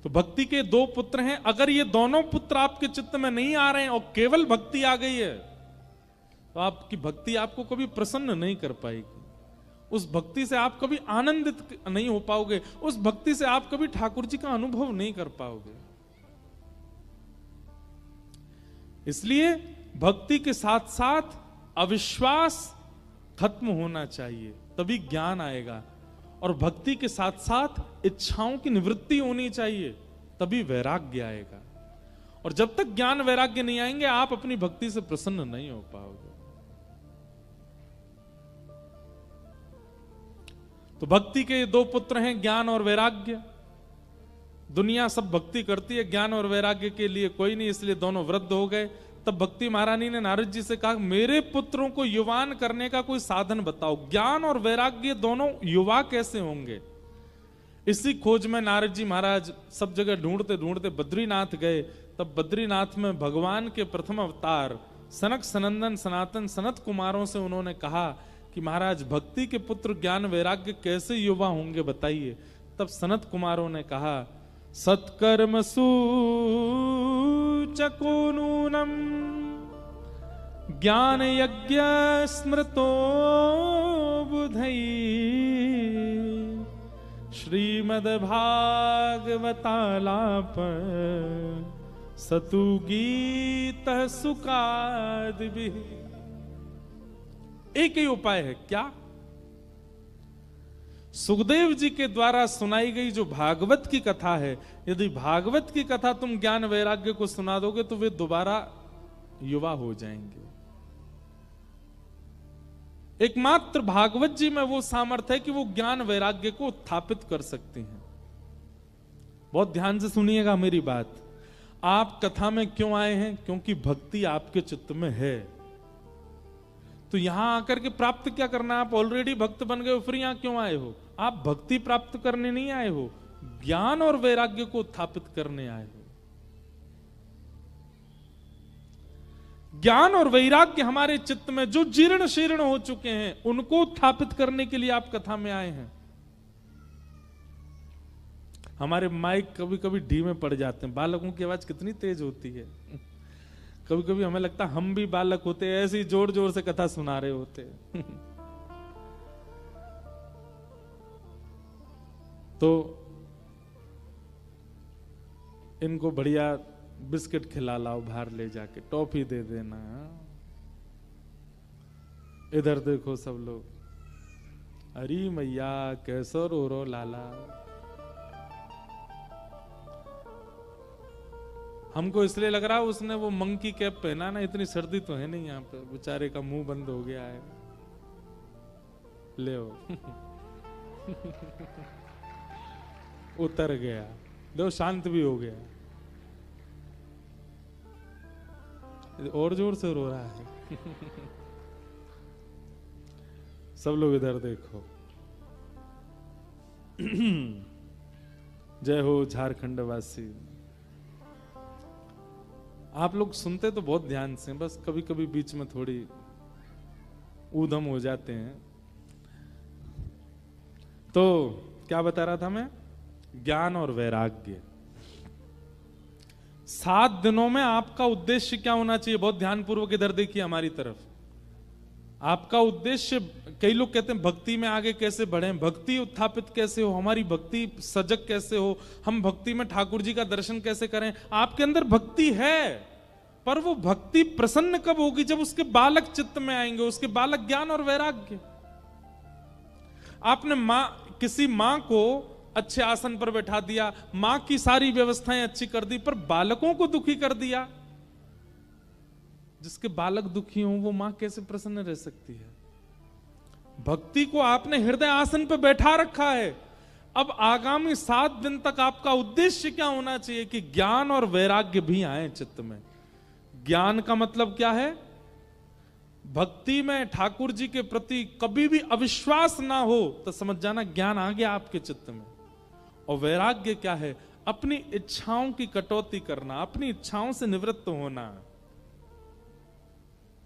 तो भक्ति के 2 पुत्र हैं। अगर ये दोनों पुत्र आपके चित्त में नहीं आ रहे हैं और केवल भक्ति आ गई है, तो आपकी भक्ति आपको कभी प्रसन्न नहीं कर पाएगी। उस भक्ति से आप कभी आनंदित नहीं हो पाओगे, उस भक्ति से आप कभी ठाकुर जी का अनुभव नहीं कर पाओगे। इसलिए भक्ति के साथ साथ अविश्वास खत्म होना चाहिए, तभी ज्ञान आएगा। और भक्ति के साथ साथ इच्छाओं की निवृत्ति होनी चाहिए, तभी वैराग्य आएगा। और जब तक ज्ञान वैराग्य नहीं आएंगे, आप अपनी भक्ति से प्रसन्न नहीं हो पाओगे। तो भक्ति के दो पुत्र हैं, ज्ञान और वैराग्य। दुनिया सब भक्ति करती है, ज्ञान और वैराग्य के लिए कोई नहीं, इसलिए दोनों वृद्ध हो गए। तब भक्ति महारानी ने नारद जी से कहा, मेरे पुत्रों को युवान करने का कोई साधन बताओ। ज्ञान और वैराग्य दोनों युवा कैसे होंगे? इसी खोज में नारद जी महाराज सब जगह ढूंढते ढूंढते बद्रीनाथ गए। तब बद्रीनाथ में भगवान के प्रथम अवतार सनक सनंदन सनातन सनत कुमारों से उन्होंने कहा कि महाराज, भक्ति के पुत्र ज्ञान वैराग्य कैसे युवा होंगे, बताइए। तब सनत कुमारों ने कहा, सत्कर्म सूचको नूनम ज्ञान यज्ञ स्मृतो बुधई श्रीमद् भागवतालाप सतु गीत सुकादि। एक ही उपाय है, क्या? सुखदेव जी के द्वारा सुनाई गई जो भागवत की कथा है, यदि भागवत की कथा तुम ज्ञान वैराग्य को सुना दोगे तो वे दोबारा युवा हो जाएंगे। एकमात्र भागवत जी में वो सामर्थ्य है कि वो ज्ञान वैराग्य को उत्थापित कर सकती हैं। बहुत ध्यान से सुनिएगा मेरी बात। आप कथा में क्यों आए हैं? क्योंकि भक्ति आपके चित्त में है। तो यहां आकर के प्राप्त क्या करना? आप ऑलरेडी भक्त बन गए हो, फिर यहां क्यों आए हो? आप भक्ति प्राप्त करने नहीं आए हो, ज्ञान और वैराग्य को उत्थापित करने आए हो। ज्ञान और वैराग्य हमारे चित्त में जो जीर्ण शीर्ण हो चुके हैं, उनको उत्थापित करने के लिए आप कथा में आए हैं। हमारे माइक कभी कभी धीमे पड़ जाते हैं, बालकों की आवाज कितनी तेज होती है। कभी कभी हमें लगता है हम भी बालक होते हैं, ऐसे ही जोर जोर से कथा सुना रहे होते हैं। तो इनको बढ़िया बिस्किट खिला लाओ, बाहर ले जाके टॉफी दे देना। इधर देखो सब लोग, अरे मैया कैसो रो रो लाला। हमको इसलिए लग रहा है उसने वो मंकी कैप पहना ना, इतनी सर्दी तो है नहीं यहाँ पे, बेचारे का मुंह बंद हो गया है। ले उतर गया, लो शांत भी हो गया। और जोर से रो रहा है। सब लोग इधर देखो। जय हो झारखंड वासी। आप लोग सुनते तो बहुत ध्यान से, बस कभी कभी बीच में थोड़ी ऊधम हो जाते हैं। तो क्या बता रहा था मैं? ज्ञान और वैराग्य। 7 दिनों में आपका उद्देश्य क्या होना चाहिए? बहुत ध्यानपूर्वक इधर देखिए हमारी तरफ। आपका उद्देश्य, कई लोग कहते हैं भक्ति में आगे कैसे बढ़े, भक्ति उत्थापित कैसे हो, हमारी भक्ति सजग कैसे हो, हम भक्ति में ठाकुर जी का दर्शन कैसे करें। आपके अंदर भक्ति है, पर वो भक्ति प्रसन्न कब होगी? जब उसके बालक चित्त में आएंगे, उसके बालक ज्ञान और वैराग्य। आपने किसी मां को अच्छे आसन पर बैठा दिया, मां की सारी व्यवस्थाएं अच्छी कर दी, पर बालकों को दुखी कर दिया। जिसके बालक दुखी हों वो मां कैसे प्रसन्न रह सकती है? भक्ति को आपने हृदय आसन पर बैठा रखा है। अब आगामी 7 दिन तक आपका उद्देश्य क्या होना चाहिए? कि ज्ञान और वैराग्य भी आए चित्त में। ज्ञान का मतलब क्या है? भक्ति में ठाकुर जी के प्रति कभी भी अविश्वास ना हो तो समझ जाना ज्ञान आ गया आपके चित्त में। और वैराग्य क्या है? अपनी इच्छाओं की कटौती करना, अपनी इच्छाओं से निवृत्त होना।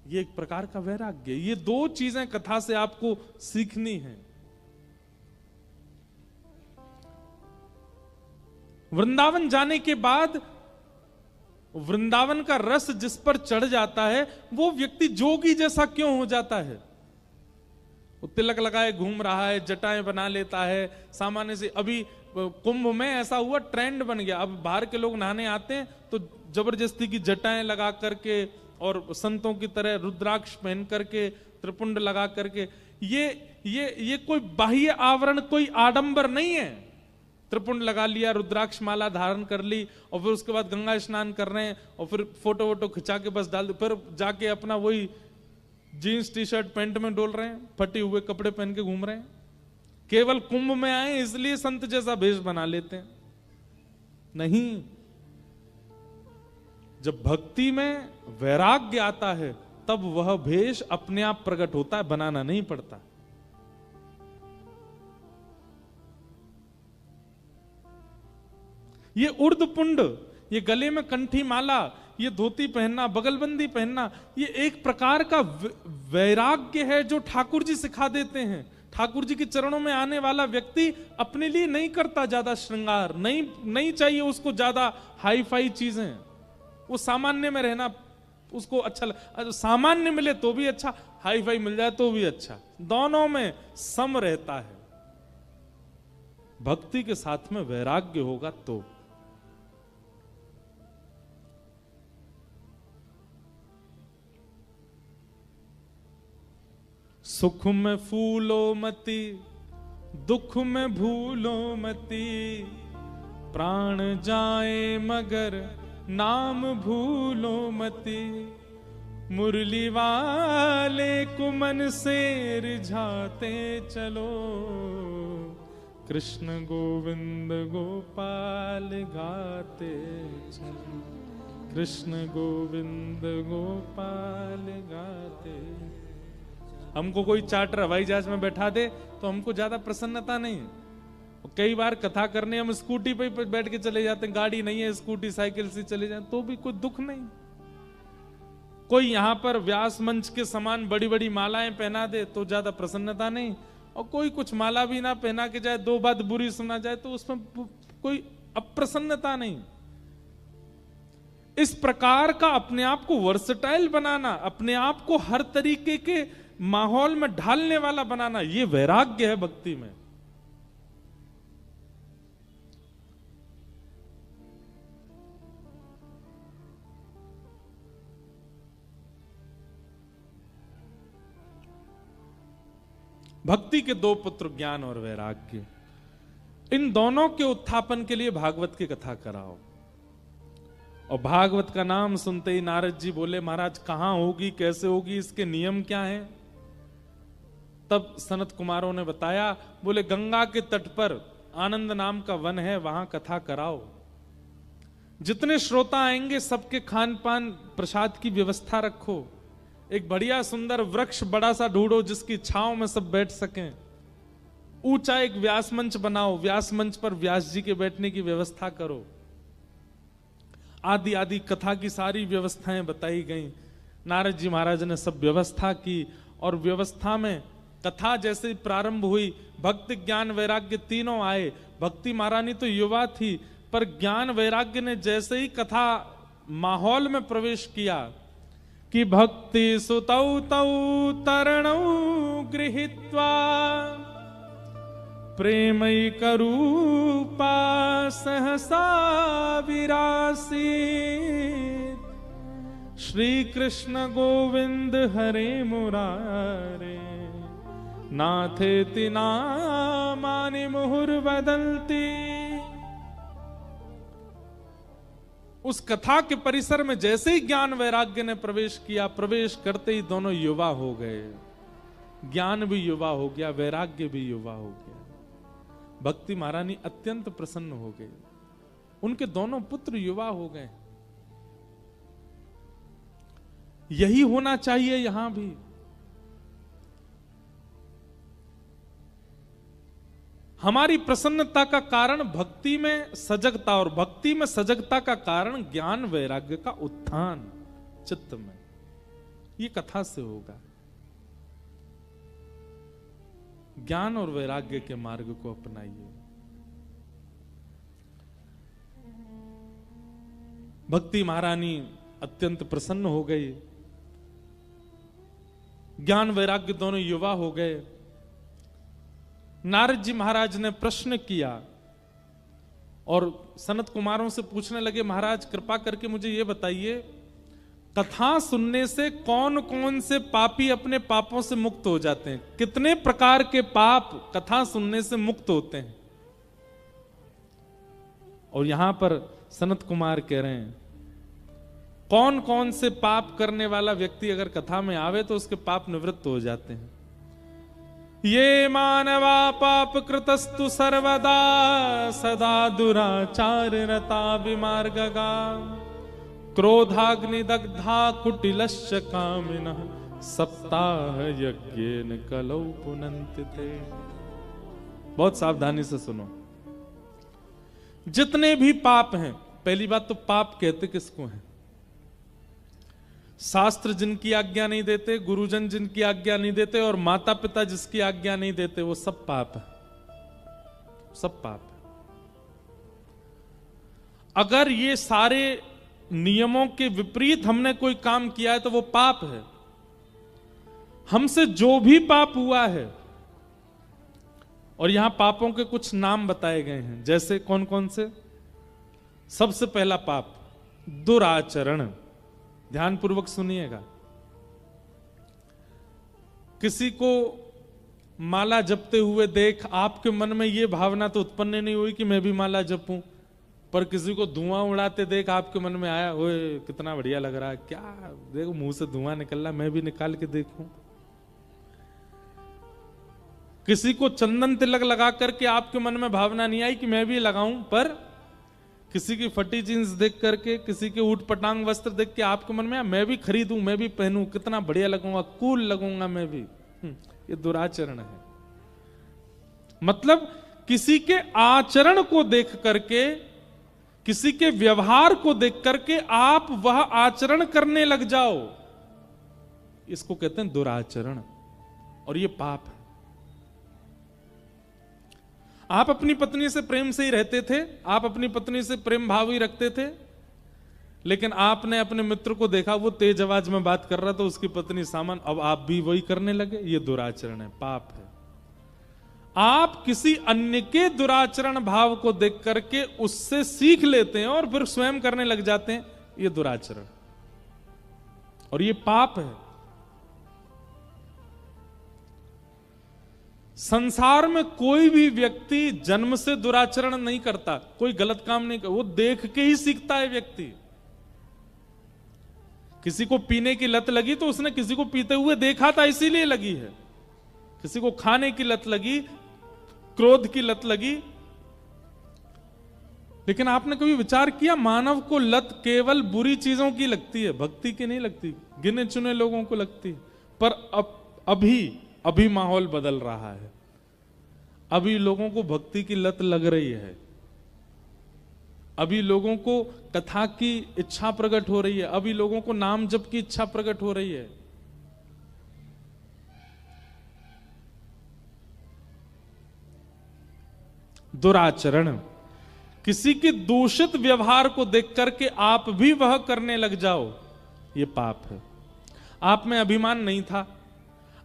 ये एक प्रकार का वैराग्य। ये 2 चीजें कथा से आपको सीखनी है। वृंदावन जाने के बाद वृंदावन का रस जिस पर चढ़ जाता है, वो व्यक्ति जोगी जैसा क्यों हो जाता है? वो तिलक लगाए घूम रहा है, जटाएं बना लेता है सामान्य से। अभी कुंभ में ऐसा हुआ, ट्रेंड बन गया। अब बाहर के लोग नहाने आते हैं तो जबरदस्ती की जटाएं लगा करके और संतों की तरह रुद्राक्ष पहन करके, त्रिपुंड लगा करके, ये कोई बाह्य आवरण, कोई आडंबर नहीं है। त्रिपुंड लगा लिया, रुद्राक्ष माला धारण कर ली और फिर उसके बाद गंगा स्नान कर रहे हैं और फिर फोटो वोटो खिंचा के बस डाल दो, फिर जाके अपना वही जीन्स टी शर्ट पैंट में डोल रहे हैं, फटे हुए कपड़े पहन के घूम रहे हैं। केवल कुंभ में आए इसलिए संत जैसा भेष बना लेते हैं। नहीं, जब भक्ति में वैराग्य आता है तब वह भेष अपने आप प्रकट होता है, बनाना नहीं पड़ता। ये उर्दपुंड, ये गले में कंठी माला, ये धोती पहनना, बगलबंदी पहनना, ये एक प्रकार का वैराग्य है जो ठाकुर जी सिखा देते हैं। ठाकुर जी के चरणों में आने वाला व्यक्ति अपने लिए नहीं करता ज्यादा श्रृंगार, नहीं चाहिए उसको ज्यादा हाई फाई चीजें। वो सामान्य में रहना उसको अच्छा सामान्य मिले तो भी अच्छा, हाई फाई मिल जाए तो भी अच्छा, दोनों में सम रहता है। भक्ति के साथ में वैराग्य होगा तो। सुख में फूलो मती, दुख में भूलो मती, प्राण जाए मगर नाम भूलो मती, मुरली वाले को मन से रिझाते चलो, कृष्ण गोविंद गोपाल गाते चलो, कृष्ण गोविंद गोपाल गाते। हमको कोई चार्टर हवाई जहाज में बैठा दे तो हमको ज्यादा प्रसन्नता नहीं। कई बार कथा करने हम स्कूटी पे बैठ के चले जाते हैं, गाड़ी नहीं है, स्कूटी साइकिल से चले जाए तो भी कोई दुख नहीं। कोई यहां पर व्यास मंच के समान बड़ी बड़ी मालाएं पहना दे तो ज्यादा प्रसन्नता नहीं, और कोई कुछ माला भी ना पहना के जाए, दो बात बुरी सुना जाए तो उसमें कोई अप्रसन्नता नहीं। इस प्रकार का अपने आप को वर्सटाइल बनाना, अपने आप को हर तरीके के माहौल में ढालने वाला बनाना, यह वैराग्य है भक्ति में। भक्ति के दो पुत्र ज्ञान और वैराग्य, इन दोनों के उत्थापन के लिए भागवत की कथा कराओ। और भागवत का नाम सुनते ही नारद जी बोले, महाराज कहां होगी, कैसे होगी, इसके नियम क्या हैं? तब सनत कुमारों ने बताया, बोले गंगा के तट पर आनंद नाम का वन है, वहां कथा कराओ। जितने श्रोता आएंगे सबके खान पान प्रसाद की व्यवस्था रखो। एक बढ़िया सुंदर वृक्ष बड़ा सा ढूंढो जिसकी छांव में सब बैठ सकें। ऊंचा एक व्यास मंच बनाओ, व्यास मंच पर व्यास जी के बैठने की व्यवस्था करो। आदि आदि कथा की सारी व्यवस्थाएं बताई गई। नारद जी महाराज ने सब व्यवस्था की, और व्यवस्था में कथा जैसे प्रारंभ हुई, भक्ति ज्ञान वैराग्य तीनों आए। भक्ति महारानी तो युवा थी, पर ज्ञान वैराग्य ने जैसे ही कथा माहौल में प्रवेश किया कि भक्ति सुतौ तौ तरणौ गृहीत्वा प्रेमैकरूपा सहसा विरासीत्, श्री कृष्ण गोविंद हरे मुरारे, नाथेति नामानि मुहुर्वदन्ति। उस कथा के परिसर में जैसे ही ज्ञान वैराग्य ने प्रवेश किया, प्रवेश करते ही दोनों युवा हो गए। ज्ञान भी युवा हो गया, वैराग्य भी युवा हो गया। भक्ति महारानी अत्यंत प्रसन्न हो गई, उनके दोनों पुत्र युवा हो गए। यही होना चाहिए यहां भी। हमारी प्रसन्नता का कारण भक्ति में सजगता, और भक्ति में सजगता का कारण ज्ञान वैराग्य का उत्थान चित्त में। ये कथा से होगा। ज्ञान और वैराग्य के मार्ग को अपनाइए। भक्ति महारानी अत्यंत प्रसन्न हो गई। ज्ञान वैराग्य दोनों युवा हो गए। नारद जी महाराज ने प्रश्न किया और सनत कुमारों से पूछने लगे, महाराज कृपा करके मुझे ये बताइए, कथा सुनने से कौन कौन से पापी अपने पापों से मुक्त हो जाते हैं? कितने प्रकार के पाप कथा सुनने से मुक्त होते हैं? और यहां पर सनत कुमार कह रहे हैं, कौन कौन से पाप करने वाला व्यक्ति अगर कथा में आवे तो उसके पाप निवृत्त हो जाते हैं। ये मानवा पाप कृतस्तु सर्वदा सदा दुराचार रता विमार्गगा क्रोधाग्निदग्धा कुटिलश्च कामिनः सप्ताह यज्ञेन कलौ पुनन्ति ते। बहुत सावधानी से सुनो। जितने भी पाप हैं, पहली बात तो पाप कहते किसको हैं? शास्त्र जिनकी आज्ञा नहीं देते, गुरुजन जिनकी आज्ञा नहीं देते और माता पिता जिसकी आज्ञा नहीं देते, वो सब पाप है, सब पाप है। अगर ये सारे नियमों के विपरीत हमने कोई काम किया है तो वो पाप है। हमसे जो भी पाप हुआ है, और यहां पापों के कुछ नाम बताए गए हैं, जैसे कौन कौन से? सबसे पहला पाप दुराचरण। ध्यान पूर्वक सुनिएगा। किसी को माला जपते हुए देख आपके मन में यह भावना तो उत्पन्न नहीं हुई कि मैं भी माला जपूं, पर किसी को धुआं उड़ाते देख आपके मन में आया, ओए कितना बढ़िया लग रहा है, क्या देखो मुंह से धुआं निकल रहा, मैं भी निकाल के देखूं। किसी को चंदन तिलक लगा करके आपके मन में भावना नहीं आई कि मैं भी लगाऊं, पर किसी की फटी जींस देख करके, किसी के ऊट पटांग वस्त्र देख के आपके मन में आया, मैं भी खरीदूं, मैं भी पहनूं, कितना बढ़िया लगूंगा, कूल लगूंगा मैं भी। ये दुराचरण है। मतलब किसी के आचरण को देख करके, किसी के व्यवहार को देख करके आप वह आचरण करने लग जाओ, इसको कहते हैं दुराचरण, और ये पाप है। आप अपनी पत्नी से प्रेम से ही रहते थे, आप अपनी पत्नी से प्रेम भाव ही रखते थे, लेकिन आपने अपने मित्र को देखा वो तेज आवाज में बात कर रहा था, उसकी पत्नी सामान, अब आप भी वही करने लगे, ये दुराचरण है, पाप है। आप किसी अन्य के दुराचरण भाव को देख करके उससे सीख लेते हैं और फिर स्वयं करने लग जाते हैं, ये दुराचरण, और ये पाप है। संसार में कोई भी व्यक्ति जन्म से दुराचरण नहीं करता, कोई गलत काम नहीं करता, वो देख के ही सीखता है व्यक्ति। किसी को पीने की लत लगी तो उसने किसी को पीते हुए देखा था, इसीलिए लगी है। किसी को खाने की लत लगी, क्रोध की लत लगी, लेकिन आपने कभी विचार किया, मानव को लत केवल बुरी चीजों की लगती है, भक्ति की नहीं लगती, गिने चुने लोगों को लगती है। पर अभी माहौल बदल रहा है, अभी लोगों को भक्ति की लत लग रही है, अभी लोगों को कथा की इच्छा प्रकट हो रही है, अभी लोगों को नाम जप की इच्छा प्रकट हो रही है। दुराचरण, किसी के दूषित व्यवहार को देख करके आप भी वह करने लग जाओ, यह पाप है। आप में अभिमान नहीं था,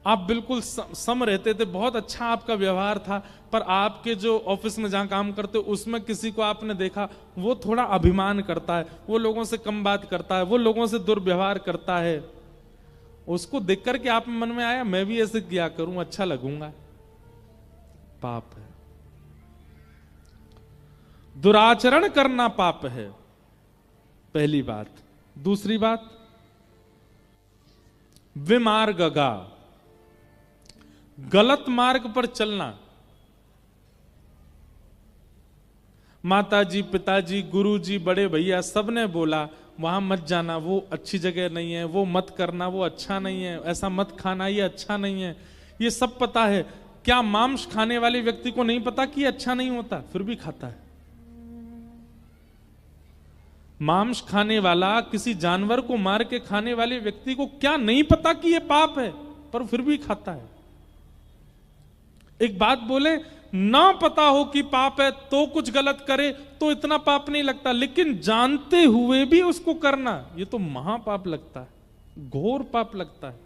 आप बिल्कुल सम रहते थे, बहुत अच्छा आपका व्यवहार था, पर आपके जो ऑफिस में जहां काम करते उसमें किसी को आपने देखा, वो थोड़ा अभिमान करता है, वो लोगों से कम बात करता है, वो लोगों से दुर्व्यवहार करता है, उसको देख करके आप मन में आया मैं भी ऐसे किया करूं, अच्छा लगूंगा, पाप है। दुराचरण करना पाप है, पहली बात। दूसरी बात, विमार्गगा, गलत मार्ग पर चलना। माताजी, पिताजी, गुरुजी, बड़े भैया सबने बोला वहां मत जाना, वो अच्छी जगह नहीं है, वो मत करना, वो अच्छा नहीं है, ऐसा मत खाना, ये अच्छा नहीं है, ये सब पता है। क्या मांस खाने वाले व्यक्ति को नहीं पता कि अच्छा नहीं होता, फिर भी खाता है? मांस खाने वाला, किसी जानवर को मार के खाने वाले व्यक्ति को क्या नहीं पता कि यह पाप है, पर फिर भी खाता है? एक बात बोले, ना पता हो कि पाप है तो कुछ गलत करे तो इतना पाप नहीं लगता, लेकिन जानते हुए भी उसको करना, ये तो महापाप लगता है, घोर पाप लगता है।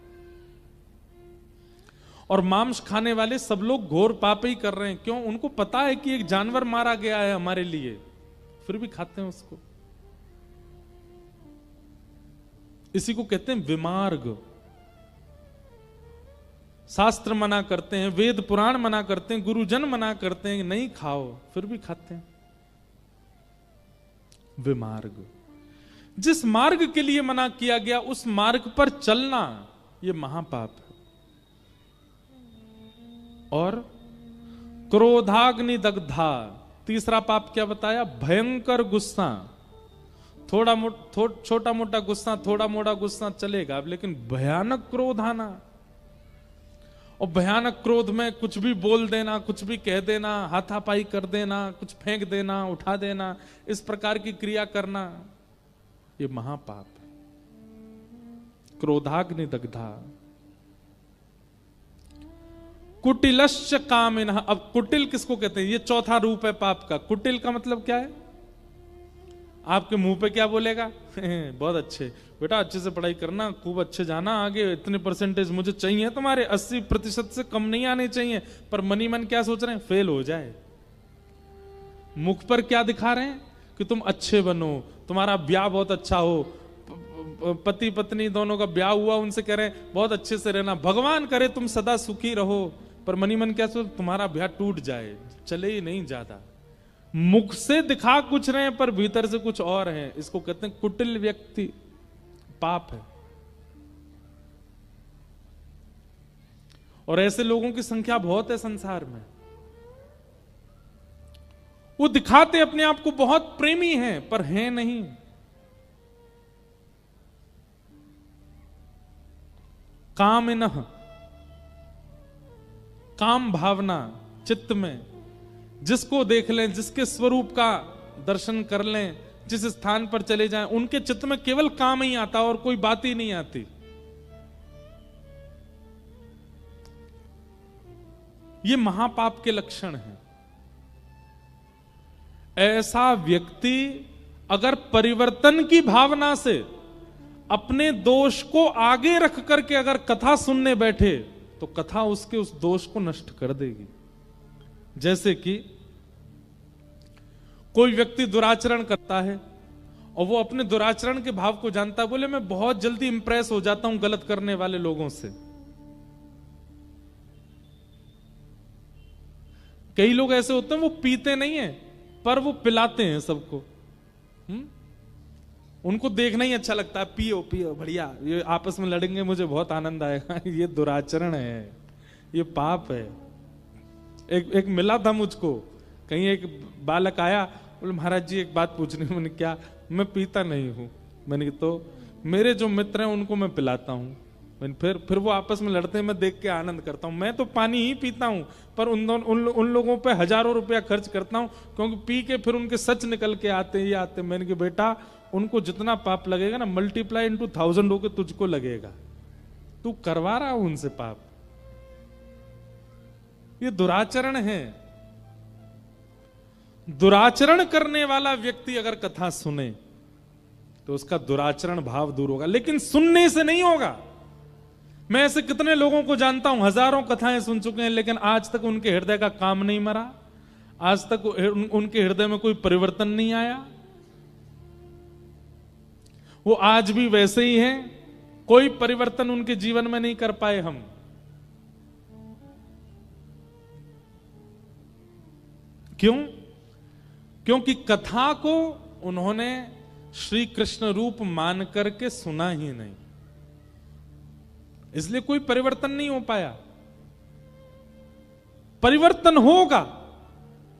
और मांस खाने वाले सब लोग घोर पाप ही कर रहे हैं। क्यों? उनको पता है कि एक जानवर मारा गया है हमारे लिए, फिर भी खाते हैं उसको। इसी को कहते हैं विमार्ग। शास्त्र मना करते हैं, वेद पुराण मना करते हैं, गुरुजन मना करते हैं नहीं खाओ, फिर भी खाते हैं। विमार्ग। जिस मार्ग के लिए मना किया गया उस मार्ग पर चलना यह महापाप है। और क्रोधाग्नि दग्धा, तीसरा पाप क्या बताया? भयंकर गुस्सा। छोटा मोटा गुस्सा, थोड़ा मोटा गुस्सा चलेगा, लेकिन भयानक क्रोध आना, और भयानक क्रोध में कुछ भी बोल देना, कुछ भी कह देना, हाथापाई कर देना, कुछ फेंक देना, उठा देना, इस प्रकार की क्रिया करना, ये महापाप है। क्रोधाग्नि दग्धा। कुटिलश्च कामिनः। अब कुटिल किसको कहते हैं? ये चौथा रूप है पाप का। कुटिल का मतलब क्या है? आपके मुंह पे क्या बोलेगा? बहुत अच्छे बेटा, अच्छे से पढ़ाई करना, खूब अच्छे जाना आगे, इतने परसेंटेज मुझे चाहिए तुम्हारे, 80% से कम नहीं आने चाहिए। पर मनी मन क्या सोच रहे हैं? फेल हो जाए। मुख पर क्या दिखा रहे हैं? कि तुम अच्छे बनो, तुम्हारा ब्याह बहुत अच्छा हो, पति पत्नी दोनों का ब्याह हुआ, उनसे कह रहे हैं बहुत अच्छे से रहना, भगवान करे तुम सदा सुखी रहो। पर मनी मन क्या सोच? तुम्हारा ब्याह टूट जाए, चले ही नहीं ज्यादा। मुख से दिखा कुछ रहे हैं पर भीतर से कुछ और है। इसको कहते हैं कुटिल व्यक्ति, पाप है। और ऐसे लोगों की संख्या बहुत है संसार में। वो दिखाते अपने आप को बहुत प्रेमी हैं पर हैं नहीं। कामिनः, काम भावना चित्त में, जिसको देख लें, जिसके स्वरूप का दर्शन कर लें, जिस स्थान पर चले जाएं, उनके चित्त में केवल काम ही आता और कोई बात ही नहीं आती। ये महापाप के लक्षण हैं। ऐसा व्यक्ति अगर परिवर्तन की भावना से अपने दोष को आगे रख करके अगर कथा सुनने बैठे तो कथा उसके उस दोष को नष्ट कर देगी। जैसे कि कोई व्यक्ति दुराचरण करता है और वो अपने दुराचरण के भाव को जानता है, बोले मैं बहुत जल्दी इंप्रेस हो जाता हूं गलत करने वाले लोगों से। कई लोग ऐसे होते हैं वो पीते नहीं है पर वो पिलाते हैं सबको। उनको देखना ही अच्छा लगता है, पियो पियो बढ़िया, ये आपस में लड़ेंगे मुझे बहुत आनंद आएगा। ये दुराचरण है, ये पाप है। एक मिला था मुझको, कहीं एक बालक आया, बोले महाराज जी एक बात पूछनी। मैंने क्या? मैं पीता नहीं हूं। मैंने तो मेरे जो मित्र हैं उनको मैं पिलाता हूं। मैंने फिर वो आपस में लड़ते हैं, मैं देख के आनंद करता हूं। मैं तो पानी ही पीता हूं पर उन लोगों पे हजारों रुपया खर्च करता हूं, क्योंकि पी के फिर उनके सच निकल के आते ही आते। मैंने कहा बेटा उनको जितना पाप लगेगा ना, मल्टीप्लाई इंटू 1000 होके तुझको लगेगा। तू करवा रहा हूं उनसे पाप। ये दुराचरण है। दुराचरण करने वाला व्यक्ति अगर कथा सुने तो उसका दुराचरण भाव दूर होगा, लेकिन सुनने से नहीं होगा। मैं ऐसे कितने लोगों को जानता हूं, हजारों कथाएं सुन चुके हैं, लेकिन आज तक उनके हृदय का काम नहीं मरा, आज तक उनके हृदय में कोई परिवर्तन नहीं आया। वो आज भी वैसे ही हैं, कोई परिवर्तन उनके जीवन में नहीं कर पाए हम। क्यों? क्योंकि कथा को उन्होंने श्री कृष्ण रूप मान करके सुना ही नहीं, इसलिए कोई परिवर्तन नहीं हो पाया। परिवर्तन होगा,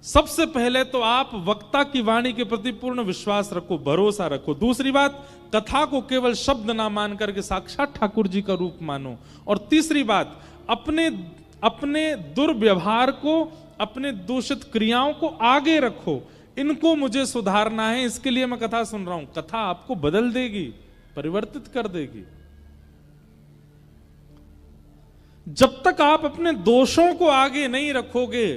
सबसे पहले तो आप वक्ता की वाणी के प्रति पूर्ण विश्वास रखो, भरोसा रखो। दूसरी बात, कथा को केवल शब्द ना मान करके साक्षात ठाकुर जी का रूप मानो। और तीसरी बात, अपने दुर्व्यवहार को, अपने दूषित क्रियाओं को आगे रखो। इनको मुझे सुधारना है, इसके लिए मैं कथा सुन रहा हूं। कथा आपको बदल देगी, परिवर्तित कर देगी। जब तक आप अपने दोषों को आगे नहीं रखोगे,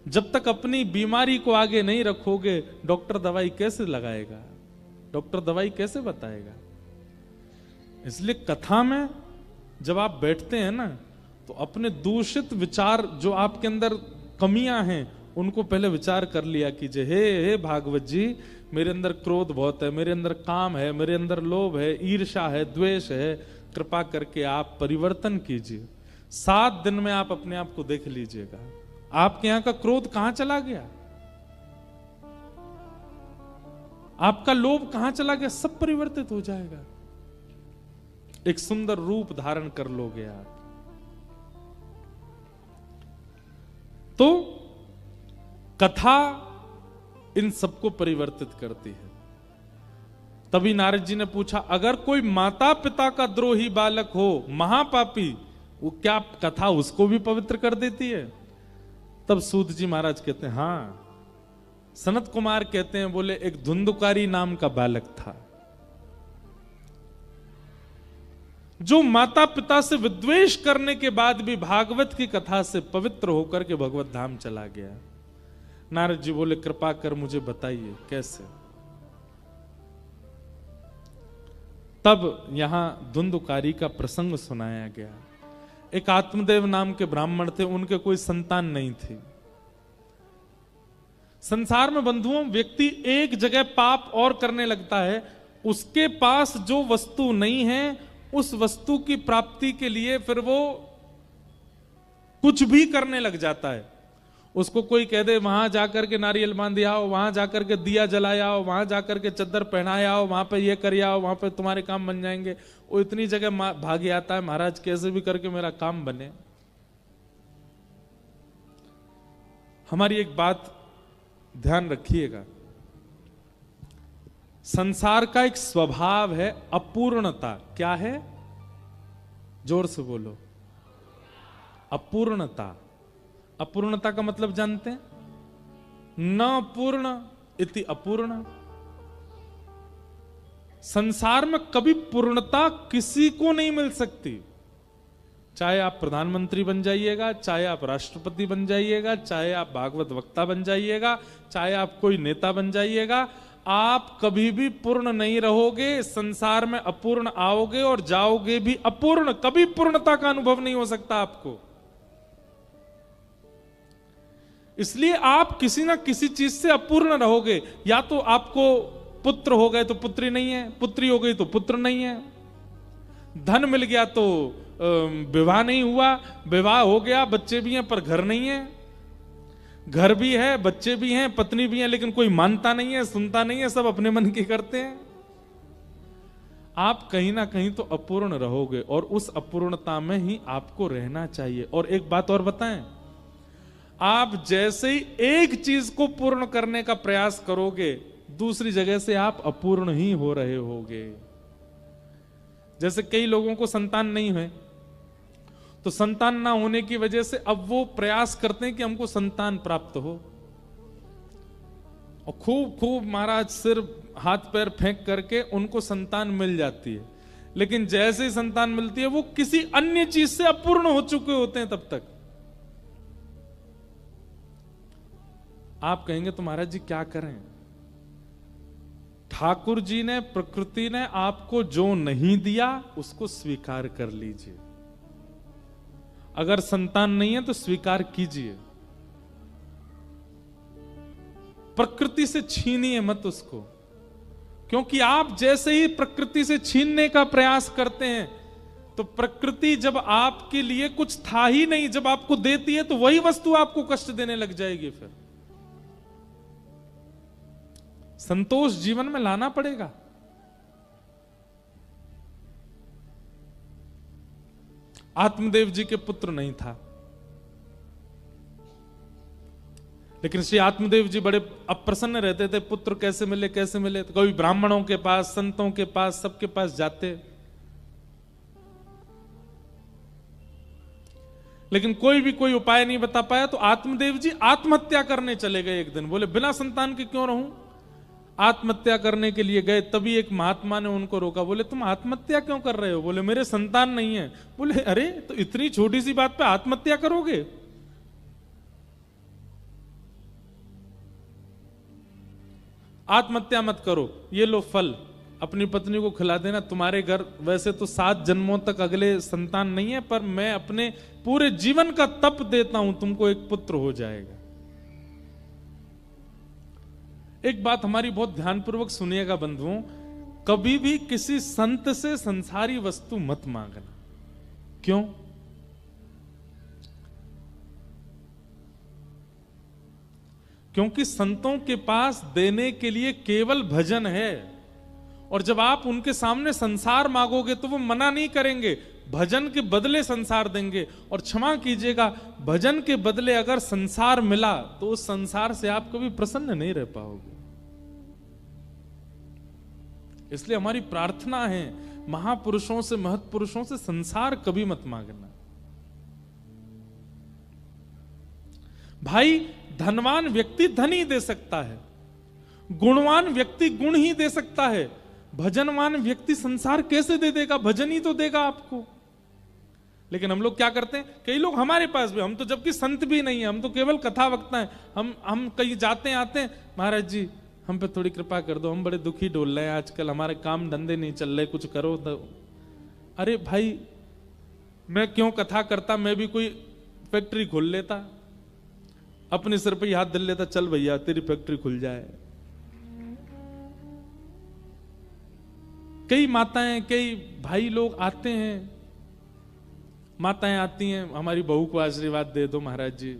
जब तक अपनी बीमारी को आगे नहीं रखोगे, डॉक्टर दवाई कैसे लगाएगा? डॉक्टर दवाई कैसे बताएगा? इसलिए कथा में जब आप बैठते हैं ना, तो अपने दूषित विचार जो आपके अंदर कमियां हैं उनको पहले विचार कर लिया कीजिए। हे भागवत जी, मेरे अंदर क्रोध बहुत है, मेरे अंदर काम है, मेरे अंदर लोभ है, ईर्ष्या है, द्वेष है, कृपा करके आप परिवर्तन कीजिए। 7 दिन में आप अपने आप को देख लीजिएगा, आपके यहां का क्रोध कहां चला गया, आपका लोभ कहां चला गया, सब परिवर्तित हो जाएगा। एक सुंदर रूप धारण कर लोगे आप। तो कथा इन सबको परिवर्तित करती है। तभी नारद जी ने पूछा, अगर कोई माता पिता का द्रोही बालक हो, महापापी, वो क्या कथा उसको भी पवित्र कर देती है? तब सूत जी महाराज कहते हैं, हां। सनत कुमार कहते हैं, बोले एक धुंधुकारी नाम का बालक था, जो माता पिता से विद्वेष करने के बाद भी भागवत की कथा से पवित्र होकर के भगवत धाम चला गया। नारद जी बोले, कृपा कर मुझे बताइए कैसे। तब यहां धुंधुकारी का प्रसंग सुनाया गया। एक आत्मदेव नाम के ब्राह्मण थे, उनके कोई संतान नहीं थी। संसार में बंधुओं, व्यक्ति एक जगह पाप और करने लगता है, उसके पास जो वस्तु नहीं है उस वस्तु की प्राप्ति के लिए फिर वो कुछ भी करने लग जाता है। उसको कोई कह दे वहां जाकर के नारियल बांध आओ, वहां जाकर के दिया जलाया आओ, वहां जाकर के चद्दर पहनाया आओ, वहां पे ये कर आओ, वहां पे तुम्हारे काम बन जाएंगे, वो इतनी जगह भागे आता है, महाराज कैसे भी करके मेरा काम बने। हमारी एक बात ध्यान रखिएगा, संसार का एक स्वभाव है अपूर्णता। क्या है? जोर से बोलो। अपूर्णता। अपूर्णता का मतलब जानते हैं? न पूर्ण इति अपूर्ण। संसार में कभी पूर्णता किसी को नहीं मिल सकती। चाहे आप प्रधानमंत्री बन जाइएगा, चाहे आप राष्ट्रपति बन जाइएगा, चाहे आप भागवत वक्ता बन जाइएगा, चाहे आप कोई नेता बन जाइएगा, आप कभी भी पूर्ण नहीं रहोगे। संसार में अपूर्ण आओगे और जाओगे भी अपूर्ण। कभी पूर्णता का अनुभव नहीं हो सकता आपको। इसलिए आप किसी ना किसी चीज से अपूर्ण रहोगे। या तो आपको पुत्र हो गए तो पुत्री नहीं है, पुत्री हो गई तो पुत्र नहीं है, धन मिल गया तो विवाह नहीं हुआ, विवाह हो गया बच्चे भी हैं पर घर नहीं है, घर भी है बच्चे भी हैं पत्नी भी है, लेकिन कोई मानता नहीं है, सुनता नहीं है, सब अपने मन की करते हैं। आप कहीं ना कहीं तो अपूर्ण रहोगे और उस अपूर्णता में ही आपको रहना चाहिए। और एक बात और बताएं, आप जैसे ही एक चीज को पूर्ण करने का प्रयास करोगे, दूसरी जगह से आप अपूर्ण ही हो रहे होगे। जैसे कई लोगों को संतान नहीं है, तो संतान ना होने की वजह से अब वो प्रयास करते हैं कि हमको संतान प्राप्त हो, और खूब खूब महाराज सिर हाथ पैर फेंक करके उनको संतान मिल जाती है। लेकिन जैसे ही संतान मिलती है वो किसी अन्य चीज से अपूर्ण हो चुके होते हैं तब तक। आप कहेंगे तो महाराज जी क्या करें? ठाकुर जी ने, प्रकृति ने आपको जो नहीं दिया उसको स्वीकार कर लीजिए। अगर संतान नहीं है तो स्वीकार कीजिए, प्रकृति से छीनिए मत उसको। क्योंकि आप जैसे ही प्रकृति से छीनने का प्रयास करते हैं तो प्रकृति जब आपके लिए कुछ था ही नहीं, जब आपको देती है तो वही वस्तु आपको कष्ट देने लग जाएगी। फिर संतोष जीवन में लाना पड़ेगा। आत्मदेव जी के पुत्र नहीं था, लेकिन श्री आत्मदेव जी बड़े अप्रसन्न रहते थे, पुत्र कैसे मिले कैसे मिले। तो कभी ब्राह्मणों के पास, संतों के पास, सबके पास जाते, लेकिन कोई भी कोई उपाय नहीं बता पाया। तो आत्मदेव जी आत्महत्या करने चले गए एक दिन। बोले बिना संतान के क्यों रहूं, आत्महत्या करने के लिए गए। तभी एक महात्मा ने उनको रोका, बोले तुम आत्महत्या क्यों कर रहे हो? बोले मेरे संतान नहीं है। बोले अरे तो इतनी छोटी सी बात पे आत्महत्या करोगे? आत्महत्या मत करो, ये लो फल, अपनी पत्नी को खिला देना, तुम्हारे घर वैसे तो 7 जन्मों तक अगले संतान नहीं है, पर मैं अपने पूरे जीवन का तप देता हूं, तुमको एक पुत्र हो जाएगा। एक बात हमारी बहुत ध्यानपूर्वक सुनिएगा बंधुओं, कभी भी किसी संत से संसारी वस्तु मत मांगना। क्यों? क्योंकि संतों के पास देने के लिए केवल भजन है, और जब आप उनके सामने संसार मांगोगे तो वो मना नहीं करेंगे, भजन के बदले संसार देंगे। और क्षमा कीजिएगा, भजन के बदले अगर संसार मिला तो उस संसार से आप कभी प्रसन्न नहीं रह पाओगे। इसलिए हमारी प्रार्थना है, महापुरुषों से, महत्पुरुषों से संसार कभी मत मांगना। भाई, धनवान व्यक्ति धन ही दे सकता है, गुणवान व्यक्ति गुण ही दे सकता है, भजनवान व्यक्ति संसार कैसे दे देगा? भजन ही तो देगा आपको। लेकिन हम लोग क्या करते हैं, कई लोग हमारे पास भी, हम तो जबकि संत भी नहीं है, हम तो केवल कथा वक्ता हैं, हम कहीं जाते आते हैं, महाराज जी हम पे थोड़ी कृपा कर दो, हम बड़े दुखी डोल रहे हैं आजकल, हमारे काम धंधे नहीं चल रहे, कुछ करो तो। अरे भाई, मैं क्यों कथा करता, मैं भी कोई फैक्ट्री खोल लेता, अपने सिर पे हाथ धर लेता, चल भैया तेरी फैक्ट्री खुल जाए। कई माताएं, कई भाई लोग आते हैं, माताएं आती हैं, हमारी बहू को आशीर्वाद दे दो महाराज जी।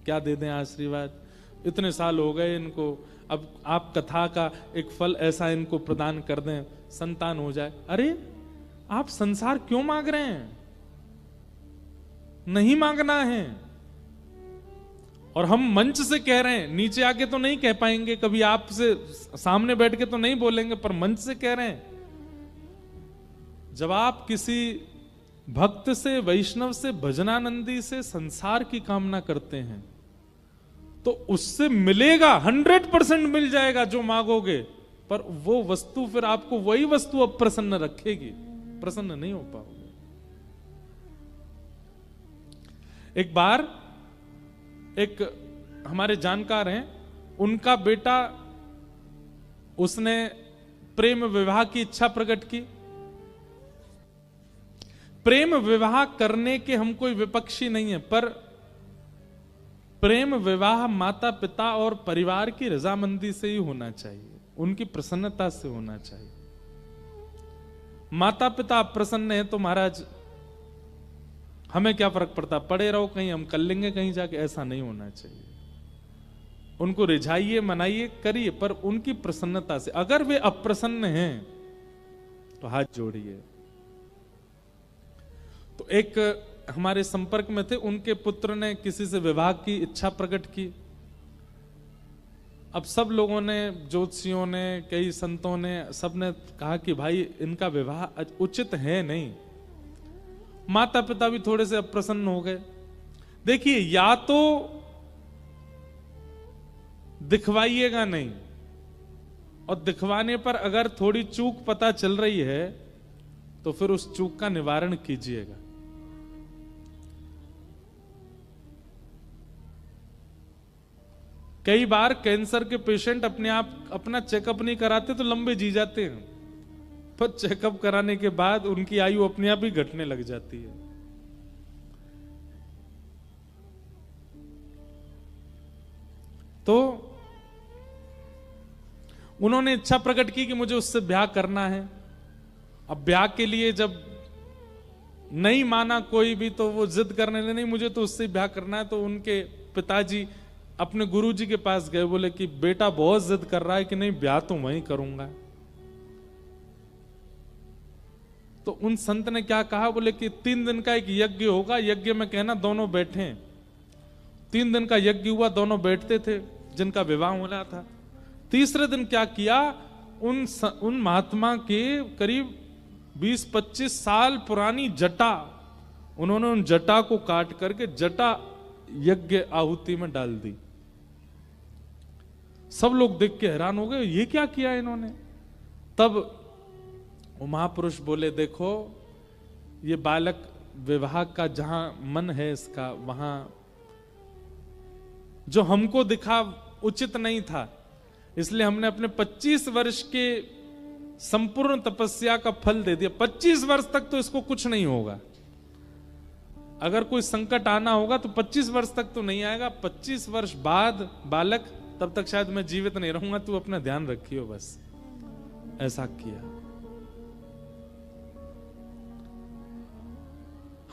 क्या दे दें आशीर्वाद, इतने साल हो गए इनको, अब आप कथा का एक फल ऐसा इनको प्रदान कर दें, संतान हो जाए। अरे आप संसार क्यों मांग रहे हैं? नहीं मांगना है। और हम मंच से कह रहे हैं, नीचे आके तो नहीं कह पाएंगे, कभी आपसे सामने बैठ के तो नहीं बोलेंगे, पर मंच से कह रहे हैं। जब आप किसी भक्त से, वैष्णव से, भजनानंदी से संसार की कामना करते हैं तो उससे मिलेगा, 100% मिल जाएगा जो मांगोगे, पर वो वस्तु फिर आपको वही वस्तु अप्रसन्न रखेगी, प्रसन्न नहीं हो पाओगे। एक बार एक हमारे जानकार हैं, उनका बेटा, उसने प्रेम विवाह की इच्छा प्रकट की। प्रेम विवाह करने के हम कोई विपक्षी नहीं है, पर प्रेम विवाह माता पिता और परिवार की रजामंदी से ही होना चाहिए, उनकी प्रसन्नता से होना चाहिए। माता पिता प्रसन्न है तो महाराज हमें क्या फर्क पड़ता, पड़े रहो, कहीं हम कर लेंगे कहीं जाके, ऐसा नहीं होना चाहिए। उनको रिझाइए, मनाइए, करिए, पर उनकी प्रसन्नता से। अगर वे अप्रसन्न हैं तो हाथ जोड़िए। तो एक हमारे संपर्क में थे, उनके पुत्र ने किसी से विवाह की इच्छा प्रकट की। अब सब लोगों ने, ज्योतिषियों ने, कई संतों ने, सबने कहा कि भाई इनका विवाह उचित है नहीं। माता पिता भी थोड़े से अप्रसन्न हो गए। देखिए, या तो दिखवाइएगा नहीं, और दिखवाने पर अगर थोड़ी चूक पता चल रही है तो फिर उस चूक का निवारण कीजिएगा। कई बार कैंसर के पेशेंट अपने आप अपना चेकअप नहीं कराते तो लंबे जी जाते हैं, पर चेकअप कराने के बाद उनकी आयु अपने आप ही घटने लग जाती है। तो उन्होंने इच्छा प्रकट की कि मुझे उससे ब्याह करना है। अब ब्याह के लिए जब नहीं माना कोई भी, तो वो जिद करने लगे, नहीं मुझे तो उससे ब्याह करना है। तो उनके पिताजी अपने गुरुजी के पास गए, बोले कि बेटा बहुत जिद कर रहा है कि नहीं ब्याह तो वहीं करूंगा। तो उन संत ने क्या कहा, बोले कि 3 दिन का एक यज्ञ होगा, यज्ञ में कहना दोनों बैठे। 3 दिन का यज्ञ हुआ, दोनों बैठते थे जिनका विवाह होना था। तीसरे दिन क्या किया, उन महात्मा के करीब 20-25 साल पुरानी जटा, उन्होंने उन जटा को काट करके जटा यज्ञ आहुति में डाल दी। सब लोग देख के हैरान हो गए, ये क्या किया इन्होंने। तब वो महापुरुष बोले, देखो ये बालक विवाह का जहां मन है इसका, वहां जो हमको दिखा उचित नहीं था, इसलिए हमने अपने 25 वर्ष के संपूर्ण तपस्या का फल दे दिया। 25 वर्ष तक तो इसको कुछ नहीं होगा। अगर कोई संकट आना होगा तो 25 वर्ष तक तो नहीं आएगा। 25 वर्ष बाद बालक, तब तक शायद मैं जीवित नहीं रहूंगा, तू अपना ध्यान रखियो बस। ऐसा किया।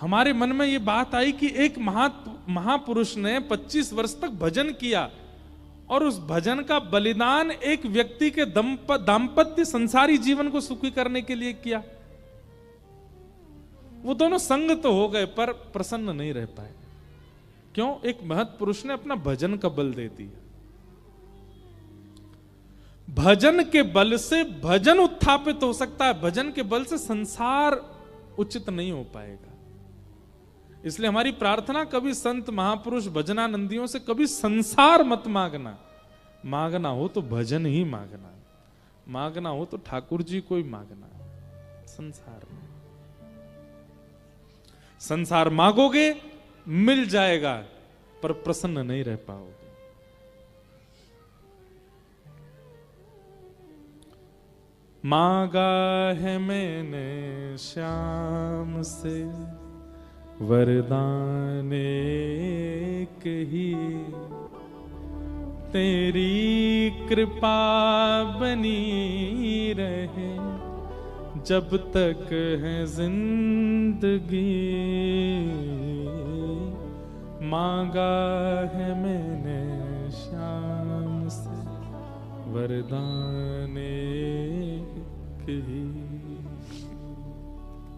हमारे मन में ये बात आई कि एक महापुरुष ने 25 वर्ष तक भजन किया और उस भजन का बलिदान एक व्यक्ति के दाम्पत्य संसारी जीवन को सुखी करने के लिए किया। वो दोनों संग तो हो गए पर प्रसन्न नहीं रह पाए। क्यों? एक महत पुरुष ने अपना भजन का बल दे दिया। भजन के बल से भजन उत्थापित हो सकता है, भजन के बल से संसार उचित नहीं हो पाएगा। इसलिए हमारी प्रार्थना कभी संत महापुरुष भजनानंदियों से कभी संसार मत मांगना। मांगना हो तो भजन ही मांगना, मांगना हो तो ठाकुर जी को ही मांगना। संसार में संसार मांगोगे मिल जाएगा पर प्रसन्न नहीं रह पाओगे। मांगा है मैंने श्याम से वरदान एक ही, तेरी कृपा बनी रहे जब तक है जिंदगी। मांगा है मैंने श्याम से वरदान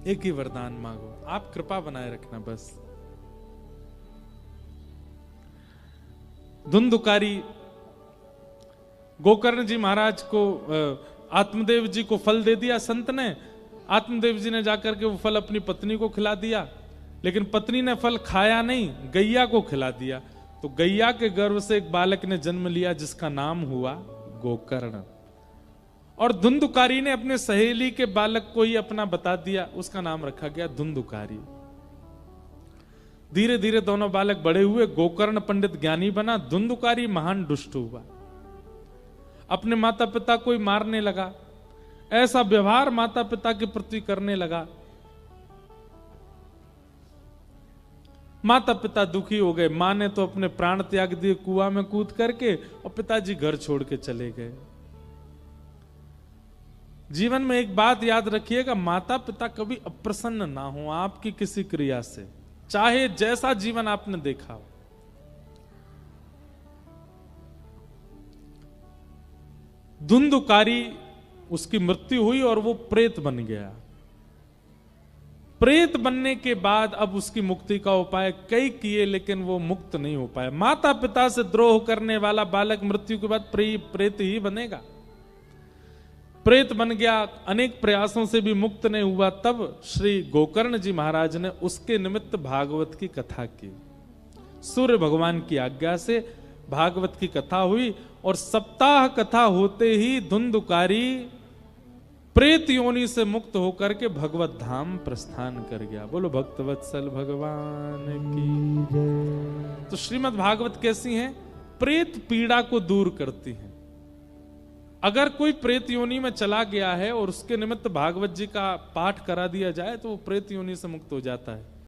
एक ही वरदान मांगो, आप कृपा बनाए रखना बस। धुंधुकारी गोकर्ण जी महाराज को आत्मदेव जी को फल दे दिया संत ने। आत्मदेव जी ने जाकर के वो फल अपनी पत्नी को खिला दिया, लेकिन पत्नी ने फल खाया नहीं, गैया को खिला दिया। तो गैया के गर्भ से एक बालक ने जन्म लिया जिसका नाम हुआ गोकर्ण। और धुंधुकारी ने अपने सहेली के बालक को ही अपना बता दिया, उसका नाम रखा गया धुंधुकारी। धीरे धीरे दोनों बालक बड़े हुए। गोकर्ण पंडित ज्ञानी बना, धुंधुकारी महान दुष्ट हुआ। अपने माता पिता को ही मारने लगा, ऐसा व्यवहार माता पिता के प्रति करने लगा। माता पिता दुखी हो गए। मां ने तो अपने प्राण त्याग दिए कुआं में कूद करके, और पिताजी घर छोड़ के चले गए। जीवन में एक बात याद रखिएगा, माता पिता कभी अप्रसन्न ना हो आपकी किसी क्रिया से, चाहे जैसा जीवन आपने देखा हो। धुंधुकारी उसकी मृत्यु हुई और वो प्रेत बन गया। प्रेत बनने के बाद अब उसकी मुक्ति का उपाय कई किए, लेकिन वो मुक्त नहीं हो पाया। माता पिता से द्रोह करने वाला बालक मृत्यु के बाद प्रेत ही बनेगा। प्रेत बन गया, अनेक प्रयासों से भी मुक्त नहीं हुआ। तब श्री गोकर्ण जी महाराज ने उसके निमित्त भागवत की कथा की। सूर्य भगवान की आज्ञा से भागवत की कथा हुई, और सप्ताह कथा होते ही धुंधुकारी प्रेत योनि से मुक्त होकर के भगवत धाम प्रस्थान कर गया। बोलो भक्तवत्सल भगवान की जय। तो श्रीमद् भागवत कैसी है? प्रेत पीड़ा को दूर करती है। अगर कोई प्रेत योनि में चला गया है और उसके निमित्त भागवत जी का पाठ करा दिया जाए तो वो प्रेत योनि से मुक्त हो जाता है।